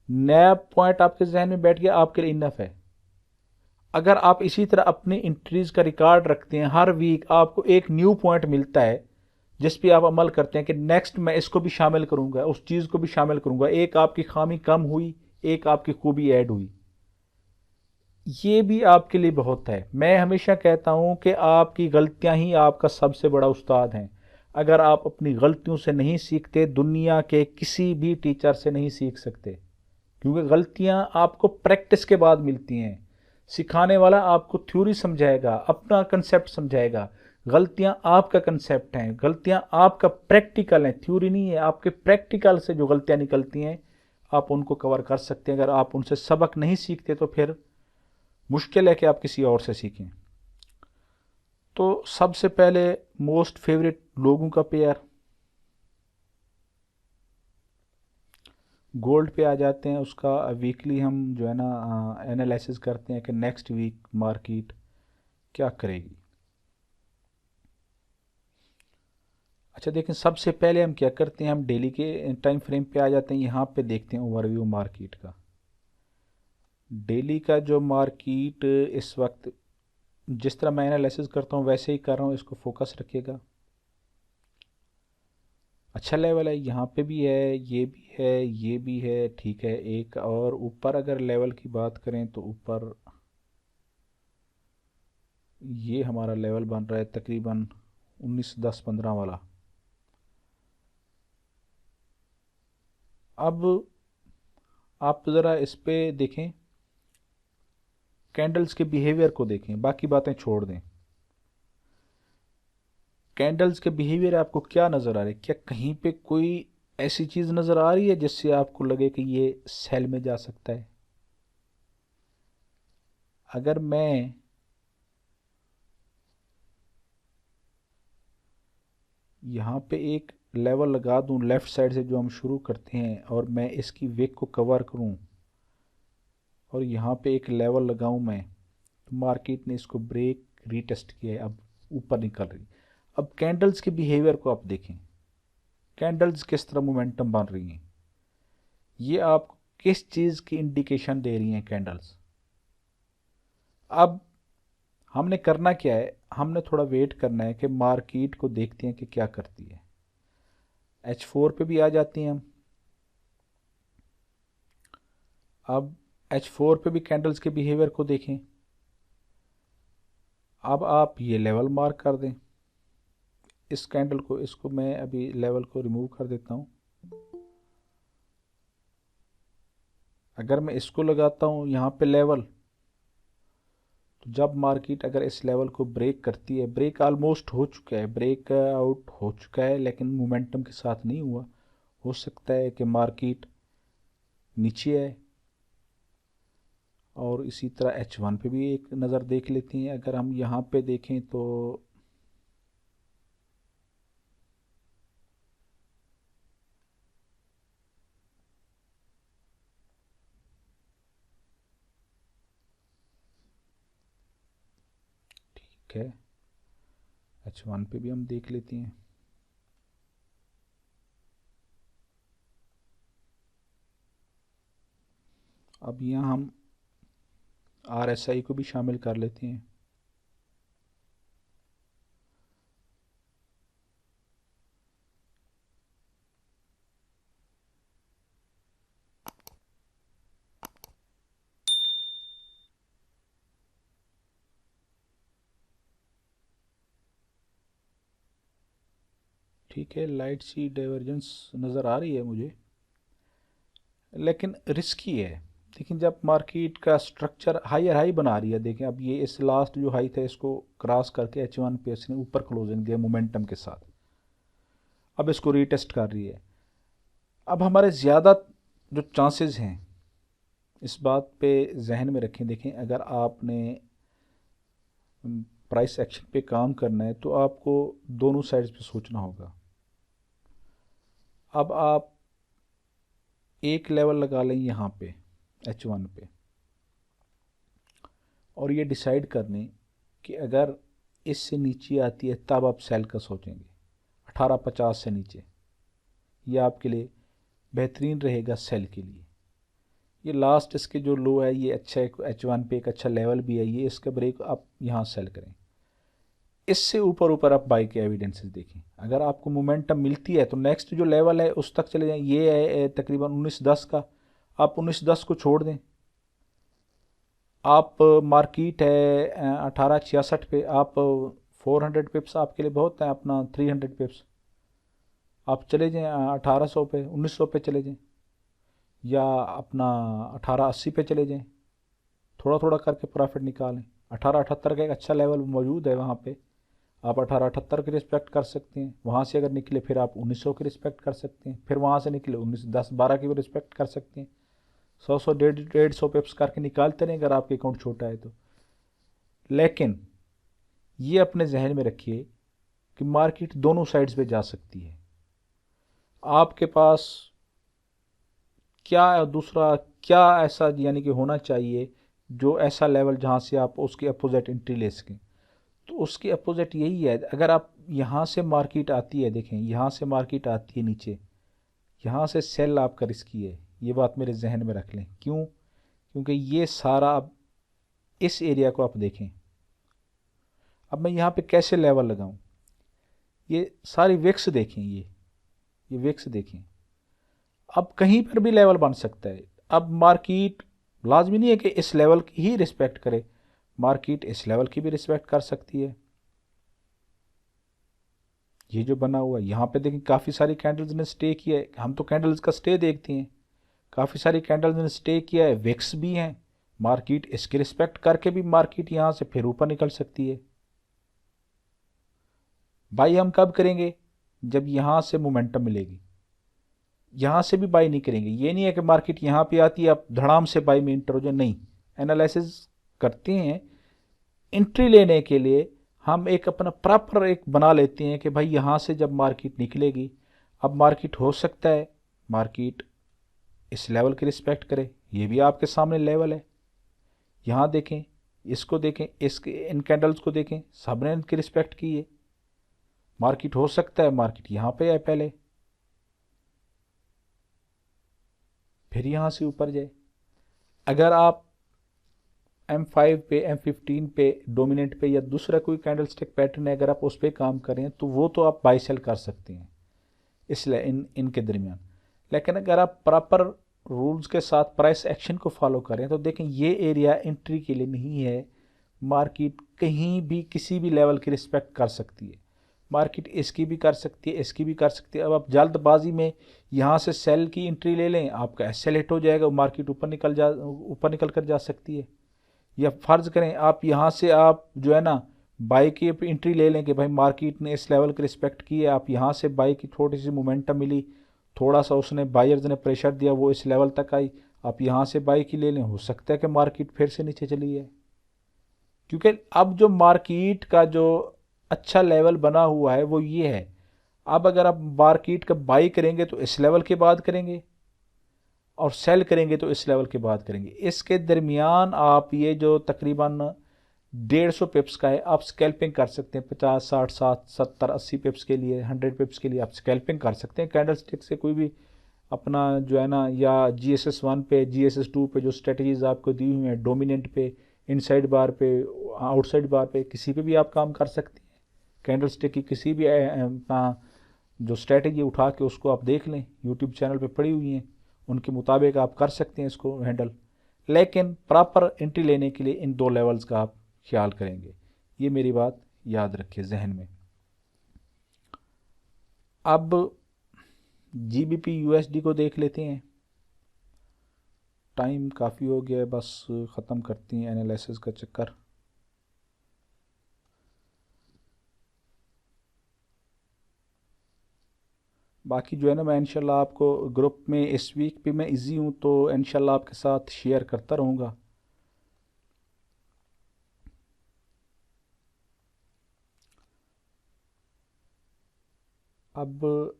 नया पॉइंट आपके जहन में बैठ गया, आपके लिए इनफ है। अगर आप इसी तरह अपनी इंट्रीज का रिकॉर्ड रखते हैं, हर वीक आपको एक न्यू पॉइंट मिलता है जिस पे आप अमल करते हैं कि नेक्स्ट मैं इसको भी शामिल करूंगा, उस चीज़ को भी शामिल करूंगा, एक आपकी खामी कम हुई, एक आपकी खूबी ऐड हुई, ये भी आपके लिए बहुत है। मैं हमेशा कहता हूं कि आपकी गलतियां ही आपका सबसे बड़ा उस्ताद हैं। अगर आप अपनी गलतियों से नहीं सीखते, दुनिया के किसी भी टीचर से नहीं सीख सकते, क्योंकि गलतियां आपको प्रैक्टिस के बाद मिलती हैं। सिखाने वाला आपको थ्योरी समझाएगा, अपना कंसेप्ट समझाएगा, गलतियां आपका कंसेप्ट हैं, गलतियां आपका प्रैक्टिकल हैं, थ्योरी नहीं है। आपके प्रैक्टिकल से जो गलतियां निकलती हैं आप उनको कवर कर सकते हैं। अगर आप उनसे सबक नहीं सीखते तो फिर मुश्किल है कि आप किसी और से सीखें। तो सबसे पहले मोस्ट फेवरेट लोगों का पेयर, गोल्ड पे आ जाते हैं। उसका वीकली हम जो है ना एनालिसिस करते हैं कि नेक्स्ट वीक मार्केट क्या करेगी। अच्छा देखें, सबसे पहले हम क्या करते हैं, हम डेली के टाइम फ्रेम पे आ जाते हैं। यहाँ पे देखते हैं ओवरव्यू मार्केट का। डेली का जो मार्केट इस वक्त जिस तरह मैं एनालिसिस करता हूँ वैसे ही कर रहा हूँ, इसको फोकस रखिएगा। अच्छा लेवल है, यहाँ पे भी है, ये भी है, ये भी है, ठीक है। एक और ऊपर अगर लेवल की बात करें तो ऊपर ये हमारा लेवल बन रहा है तकरीबन 19, 10, 15 वाला। अब आप ज़रा इस पे देखें, कैंडल्स के बिहेवियर को देखें, बाकी बातें छोड़ दें। कैंडल्स के बिहेवियर आपको क्या नज़र आ रहा है? क्या कहीं पे कोई ऐसी चीज़ नज़र आ रही है जिससे आपको लगे कि ये सेल में जा सकता है? अगर मैं यहाँ पे एक लेवल लगा दूँ लेफ़्ट साइड से जो हम शुरू करते हैं, और मैं इसकी वेक को कवर करूँ और यहाँ पे एक लेवल लगाऊँ मैं, तो मार्केट ने इसको ब्रेक रीटेस्ट किया है, अब ऊपर निकल रही। अब कैंडल्स के बिहेवियर को आप देखें, कैंडल्स किस तरह मोमेंटम बन रही हैं, ये आपको किस चीज़ की इंडिकेशन दे रही हैं कैंडल्स। अब हमने करना क्या है, हमने थोड़ा वेट करना है कि मार्केट को देखते हैं कि क्या करती है। H4 पे भी आ जाती हैं हम। अब H4 पे भी कैंडल्स के बिहेवियर को देखें। अब आप ये लेवल मार्क कर दें, इस कैंडल को, इसको मैं अभी लेवल को रिमूव कर देता हूँ। अगर मैं इसको लगाता हूँ यहाँ पे लेवल, तो जब मार्केट अगर इस लेवल को ब्रेक करती है, ब्रेक ऑलमोस्ट हो चुका है, ब्रेक आउट हो चुका है, लेकिन मोमेंटम के साथ नहीं हुआ। हो सकता है कि मार्केट नीचे आए। और इसी तरह H1 पे भी एक नज़र देख लेते हैं। अगर हम यहाँ पे देखें तो ठीक है, H1 पे भी हम देख लेते हैं। अब यहाँ हम RSI को भी शामिल कर लेते हैं। ठीक है, लाइट सी डाइवर्जेंस नज़र आ रही है मुझे, लेकिन रिस्की है। लेकिन जब मार्केट का स्ट्रक्चर हायर हाई बना रही है, देखें अब ये इस लास्ट जो हाई था इसको क्रॉस करके H1 पे इसने ऊपर क्लोजिंग दिया मोमेंटम के साथ, अब इसको रीटेस्ट कर रही है। अब हमारे ज़्यादा जो चांसेस हैं, इस बात पे जहन में रखें। देखें, अगर आपने प्राइस एक्शन पे काम करना है तो आपको दोनों साइड्स पे सोचना होगा। अब आप एक लेवल लगा लें यहाँ पे H1 पे, और ये डिसाइड कर लें कि अगर इससे नीचे आती है तब आप सेल का सोचेंगे। 1850 से नीचे ये आपके लिए बेहतरीन रहेगा सेल के लिए। ये लास्ट इसके जो लो है ये अच्छा है, H1 पे एक अच्छा लेवल भी है, ये इसका ब्रेक आप यहाँ सेल करें। इससे ऊपर ऊपर आप बाई के एविडेंसेस देखें। अगर आपको मोमेंटम मिलती है तो नेक्स्ट जो लेवल है उस तक चले जाएं। ये है तकरीबन 1910 का, आप 1910 को छोड़ दें। आप मार्केट है 1866 पे, आप 400 पिप्स आपके लिए बहुत है, अपना 300 पिप्स आप चले जाएं 1800 पे, 1900 पे चले जाएं, या अपना 1880 पे चले जाएं। थोड़ा थोड़ा करके प्रॉफिट निकालें। 1878 का एक अच्छा लेवल मौजूद है वहाँ पे, आप 1878 की रिस्पेक्ट कर सकते हैं। वहाँ से अगर निकले फिर आप 1900 की रिस्पेक्ट कर सकते हैं। फिर वहाँ से निकले 1910-12 की भी रिस्पेक्ट कर सकते हैं। 100 150 पिप्स करके निकालते रहें अगर आपके अकाउंट छोटा है तो। लेकिन ये अपने जहन में रखिए कि मार्केट दोनों साइड्स पे जा सकती है। आपके पास क्या दूसरा क्या ऐसा यानी कि होना चाहिए जो ऐसा लेवल जहाँ से आप उसकी अपोजिट एंट्री ले सकें। तो उसकी अपोजिट यही है, अगर आप यहाँ से मार्केट आती है, देखें यहाँ से मार्केट आती है नीचे, यहाँ से सेल आपका रिस्की है। ये बात मेरे जहन में रख लें। क्यों? क्योंकि ये सारा अब इस एरिया को आप देखें। अब मैं यहाँ पे कैसे लेवल लगाऊं? ये सारी विक्स देखें, ये विक्स देखें। अब कहीं पर भी लेवल बन सकता है। अब मार्केट लाजमी नहीं है कि इस लेवल की ही रिस्पेक्ट करे, मार्केट इस लेवल की भी रिस्पेक्ट कर सकती है। ये जो बना हुआ है यहाँ पे देखें, काफ़ी सारी कैंडल्स ने स्टे किया है। हम तो कैंडल्स का स्टे देखते हैं। काफ़ी सारी कैंडल्स ने स्टे किया है, विक्स भी हैं। मार्केट इसकी रिस्पेक्ट करके भी मार्केट यहाँ से फिर ऊपर निकल सकती है। बाई हम कब करेंगे? जब यहाँ से मोमेंटम मिलेगी। यहाँ से भी बाई नहीं करेंगे। ये नहीं है कि मार्केट यहाँ पे आती है आप धड़ाम से बाई में इंटर हो जाए, नहीं। एनालिसिस करते हैं एंट्री लेने के लिए। हम एक अपना प्रॉपर एक बना लेते हैं कि भाई यहाँ से जब मार्केट निकलेगी, अब मार्केट हो सकता है मार्केट इस लेवल की रिस्पेक्ट करे। ये भी आपके सामने लेवल है। यहाँ देखें, इसको देखें, इसके इन कैंडल्स को देखें, सब ने इनकी रिस्पेक्ट की है। मार्केट हो सकता है मार्केट यहाँ पे आए पहले, फिर यहाँ से ऊपर जाए। अगर आप M5 पे, M15 पे, डोमिनेंट पे या दूसरा कोई कैंडल स्टिक पैटर्न है, अगर आप उस पर काम करें तो वो तो आप बाई सेल कर सकते हैं इसलिए इनके दरमियान। लेकिन अगर आप प्रॉपर रूल्स के साथ प्राइस एक्शन को फॉलो करें तो देखें ये एरिया एंट्री के लिए नहीं है। मार्केट कहीं भी किसी भी लेवल की रिस्पेक्ट कर सकती है। मार्केट इसकी भी कर सकती है, इसकी भी कर सकती है। अब आप जल्दबाजी में यहाँ से सेल की एंट्री ले लें, आपका एसएल हिट हो जाएगा, मार्केट ऊपर निकल कर जा सकती है। या फ़र्ज़ करें आप यहाँ से आप जो है ना बाई की एंट्री ले लें कि भाई मार्केट ने इस लेवल की रिस्पेक्ट की है, आप यहाँ से बाई की थोड़ी सी मोमेंटम मिली, थोड़ा सा उसने बायर्स ने प्रेशर दिया, वो इस लेवल तक आई, आप यहाँ से बाई की ले लें। हो सकता है कि मार्केट फिर से नीचे चली जाए, क्योंकि अब जो मार्केट का जो अच्छा लेवल बना हुआ है वो ये है। अब अगर आप मार्केट का बाई करेंगे तो इस लेवल के बाद करेंगे, और सेल करेंगे तो इस लेवल के बाद करेंगे। इसके दरमियान आप ये जो तकरीबन 150 पिप्स का है, आप स्कैल्पिंग कर सकते हैं। 50, 60, 70, 80 पिप्स के लिए, 100 पिप्स के लिए आप स्कैल्पिंग कर सकते हैं कैंडल स्टिक से। कोई भी अपना जो है ना, या GSS1 पे, GSS2 पे जो स्ट्रेटजीज आपको दी हुई हैं, डोमिनेंट पे, इनसाइड बार पे, आउटसाइड बार पे, किसी पे भी आप काम कर सकते हैं। कैंडल स्टिक की किसी भी जो स्ट्रेटजी उठा के उसको आप देख लें, यूट्यूब चैनल पे पड़ी हुई हैं, उनके मुताबिक आप कर सकते हैं इसको हैंडल। लेकिन प्रॉपर एंट्री लेने के लिए इन दो लेवल्स का आप ख्याल करेंगे। ये मेरी बात याद रखिए जहन में। अब GBP USD को देख लेते हैं। टाइम काफ़ी हो गया है, बस ख़त्म करते हैं एनालिसिस का चक्कर। बाकी जो है ना, मैं इंशाल्लाह आपको ग्रुप में इस वीक भी मैं इजी हूँ तो इंशाल्लाह आपके साथ शेयर करता रहूँगा। अब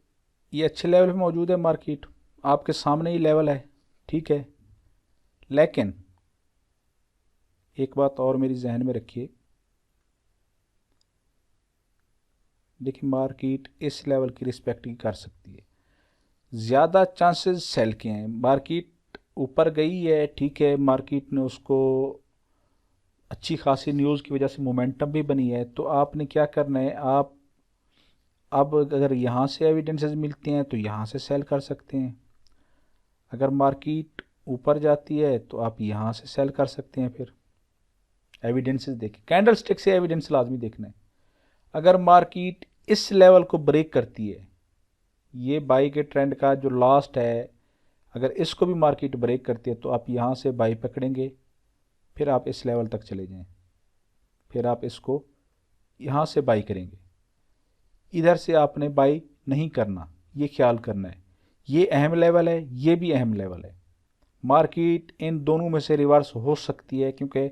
ये अच्छे लेवल पे मौजूद है मार्केट, आपके सामने ही लेवल है, ठीक है। लेकिन एक बात और मेरी जहन में रखिए, देखिए मार्केट इस लेवल की रिस्पेक्ट ही कर सकती है। ज़्यादा चांसेस सेल के हैं। मार्केट ऊपर गई है, ठीक है, मार्केट ने उसको अच्छी खासी न्यूज़ की वजह से मोमेंटम भी बनी है, तो आपने क्या करना है, आप अब अगर यहाँ से एविडेंसेस मिलते हैं तो यहाँ से सेल कर सकते हैं। अगर मार्केट ऊपर जाती है तो आप यहाँ से सेल कर सकते हैं। फिर एविडेंसेस देखें, कैंडल स्टिक से एविडेंस लाजमी देखना है। अगर मार्केट इस लेवल को ब्रेक करती है, ये बाई के ट्रेंड का जो लास्ट है, अगर इसको भी मार्केट ब्रेक करती है तो आप यहाँ से बाई पकड़ेंगे, फिर आप इस लेवल तक चले जाएं, फिर आप इसको यहाँ से बाई करेंगे, इधर से आपने बाई नहीं करना, ये ख्याल करना है। ये अहम लेवल है, ये भी अहम लेवल है। मार्केट इन दोनों में से रिवर्स हो सकती है, क्योंकि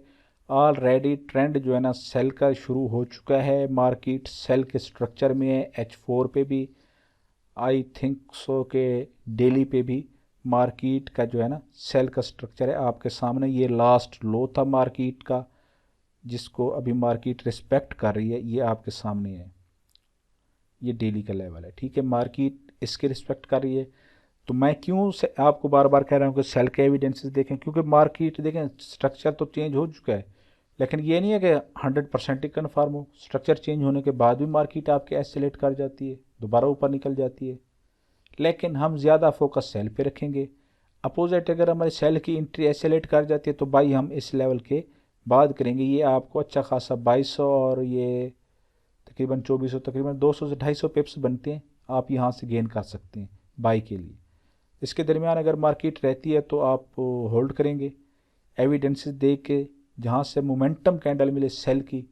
ऑलरेडी ट्रेंड जो है ना सेल का शुरू हो चुका है। मार्केट सेल के स्ट्रक्चर में है, H4 पे भी, आई थिंक सो के डेली पे भी मार्केट का जो है ना सेल का स्ट्रक्चर है आपके सामने। ये लास्ट लो था मार्केट का, जिसको अभी मार्केट रिस्पेक्ट कर रही है, ये आपके सामने है। ये डेली का लेवल है, ठीक है। मार्केट इसके रिस्पेक्ट कर रही है। तो मैं क्यों से आपको बार बार कह रहा हूँ कि सेल के एविडेंसेस देखें, क्योंकि मार्केट देखें स्ट्रक्चर तो चेंज हो चुका है, लेकिन ये नहीं है कि 100% ही कन्फर्म हो। स्ट्रक्चर चेंज होने के बाद भी मार्केट आपके एस्केलेट कर जाती है, दोबारा ऊपर निकल जाती है। लेकिन हम ज़्यादा फोकस सेल पे रखेंगे। अपोजिट अगर हमारी सेल की एंट्री एस्केलेट कर जाती है तो बाई हम इस लेवल के बाद करेंगे। ये आपको अच्छा खासा 2200 और ये तकरीबन 2400, तकरीबन 200 से 250 पिप्स बनते हैं, आप यहाँ से गेन कर सकते हैं बाई के लिए। इसके दरमियान अगर मार्केट रहती है तो आप होल्ड करेंगे, एविडेंसेस देख के जहाँ से मोमेंटम कैंडल मिले सेल की,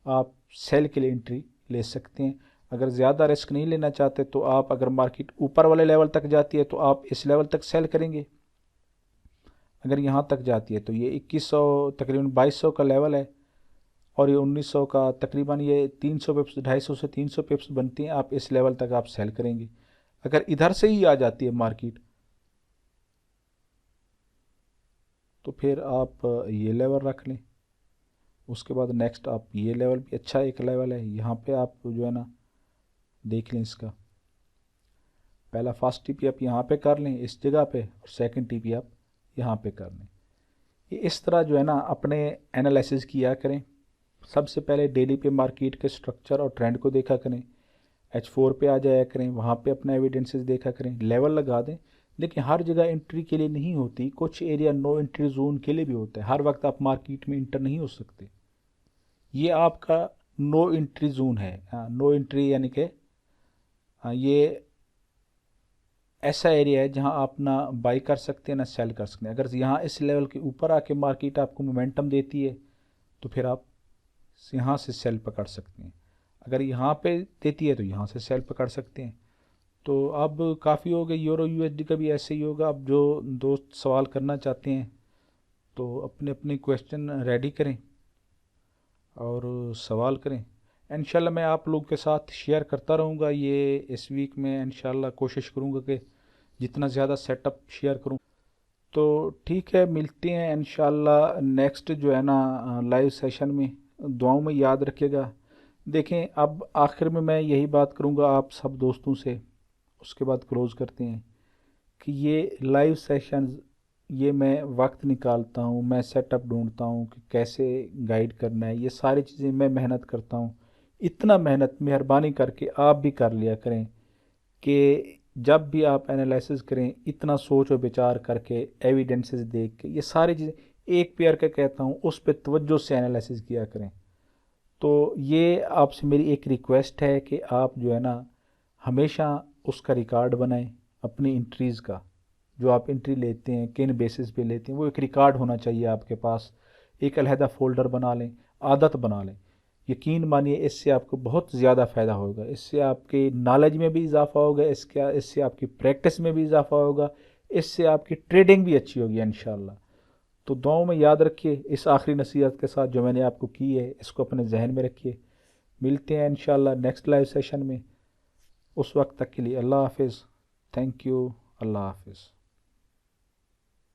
आप सेल के लिए एंट्री ले सकते हैं। अगर ज़्यादा रिस्क नहीं लेना चाहते तो आप, अगर मार्केट ऊपर वाले लेवल तक जाती है तो आप इस लेवल तक सेल करेंगे। अगर यहाँ तक जाती है तो ये 2100 तकरीबन 2200 का लेवल है, और ये 1900 का तकरीबन ये 300 पिप्स, 250 से 300 पिप्स बनती हैं, आप इस लेवल तक आप सेल करेंगे। अगर इधर से ही आ जाती है मार्केट तो फिर आप ये लेवल रख लें। उसके बाद नेक्स्ट आप ये लेवल भी अच्छा एक लेवल है, यहाँ पे आप जो है ना देख लें इसका। पहला फर्स्ट टीपी आप यहाँ पे कर लें इस जगह पे, और सेकंड टीपी आप यहाँ पे कर लें। ये इस तरह जो है ना अपने एनालिसिस किया करें। सबसे पहले डेली पे मार्केट के स्ट्रक्चर और ट्रेंड को देखा करें, H4 पे आ जाया करें, वहाँ पे अपना एविडेंसेस देखा करें, लेवल लगा दें। देखिए हर जगह एंट्री के लिए नहीं होती, कुछ एरिया नो एंट्री जोन के लिए भी होता है। हर वक्त आप मार्केट में इंटर नहीं हो सकते। ये आपका नो एंट्री जोन है। नो एंट्री यानी कि ये ऐसा एरिया है जहां आप ना बाई कर सकते हैं ना सेल कर सकते हैं। अगर यहाँ इस लेवल के ऊपर आके मार्केट आपको मोमेंटम देती है तो फिर आप यहाँ से सेल पकड़ सकते हैं। अगर यहाँ पे देती है तो यहाँ से सेल पकड़ सकते हैं। तो अब काफ़ी हो गए, यूरो यूएसडी का भी ऐसे ही होगा। अब जो दोस्त सवाल करना चाहते हैं तो अपने अपने क्वेश्चन रेडी करें और सवाल करें। इंशाल्लाह मैं आप लोग के साथ शेयर करता रहूँगा। ये इस वीक में इंशाल्लाह कोशिश करूँगा कि जितना ज़्यादा सेटअप शेयर करूँ। तो ठीक है, मिलते हैं इंशाल्लाह नेक्स्ट जो है ना लाइव सेशन में। दुआओं में याद रखिएगा। देखें अब आखिर में मैं यही बात करूँगा आप सब दोस्तों से, उसके बाद क्लोज़ करते हैं, कि ये लाइव सेशन ये मैं वक्त निकालता हूँ, मैं सेटअप ढूंढता हूँ कि कैसे गाइड करना है, ये सारी चीज़ें मैं मेहनत करता हूँ। इतना मेहनत मेहरबानी करके आप भी कर लिया करें कि जब भी आप एनालिसिस करें इतना सोच और विचार करके, एविडेंसेस देख के, ये सारी चीज़ें एक पेयर का कहता हूँ उस पर तवज्जो से एनालिसिस किया करें। तो ये आपसे मेरी एक रिक्वेस्ट है कि आप जो है ना हमेशा उसका रिकॉर्ड बनाएं अपनी एंट्रीज़ का। जो आप एंट्री लेते हैं किन बेसिस पे लेते हैं वो एक रिकॉर्ड होना चाहिए आपके पास। एक अलहदा फ़ोल्डर बना लें, आदत बना लें। यकीन मानिए इससे आपको बहुत ज़्यादा फ़ायदा होगा। इससे आपके नॉलेज में भी इजाफ़ा होगा, इससे आपकी प्रैक्टिस में भी इजाफ़ा होगा, इससे आपकी ट्रेडिंग भी अच्छी होगी इंशाल्लाह। तो दुआओं में याद रखिए। इस आखिरी नसीहत के साथ जो मैंने आपको की है इसको अपने जहन में रखिए। मिलते हैं इंशाल्लाह नेक्स्ट लाइव सेशन में। उस वक्त तक के लिए अल्लाह हाफिज़। Thank you. अल्लाह हाफिज़।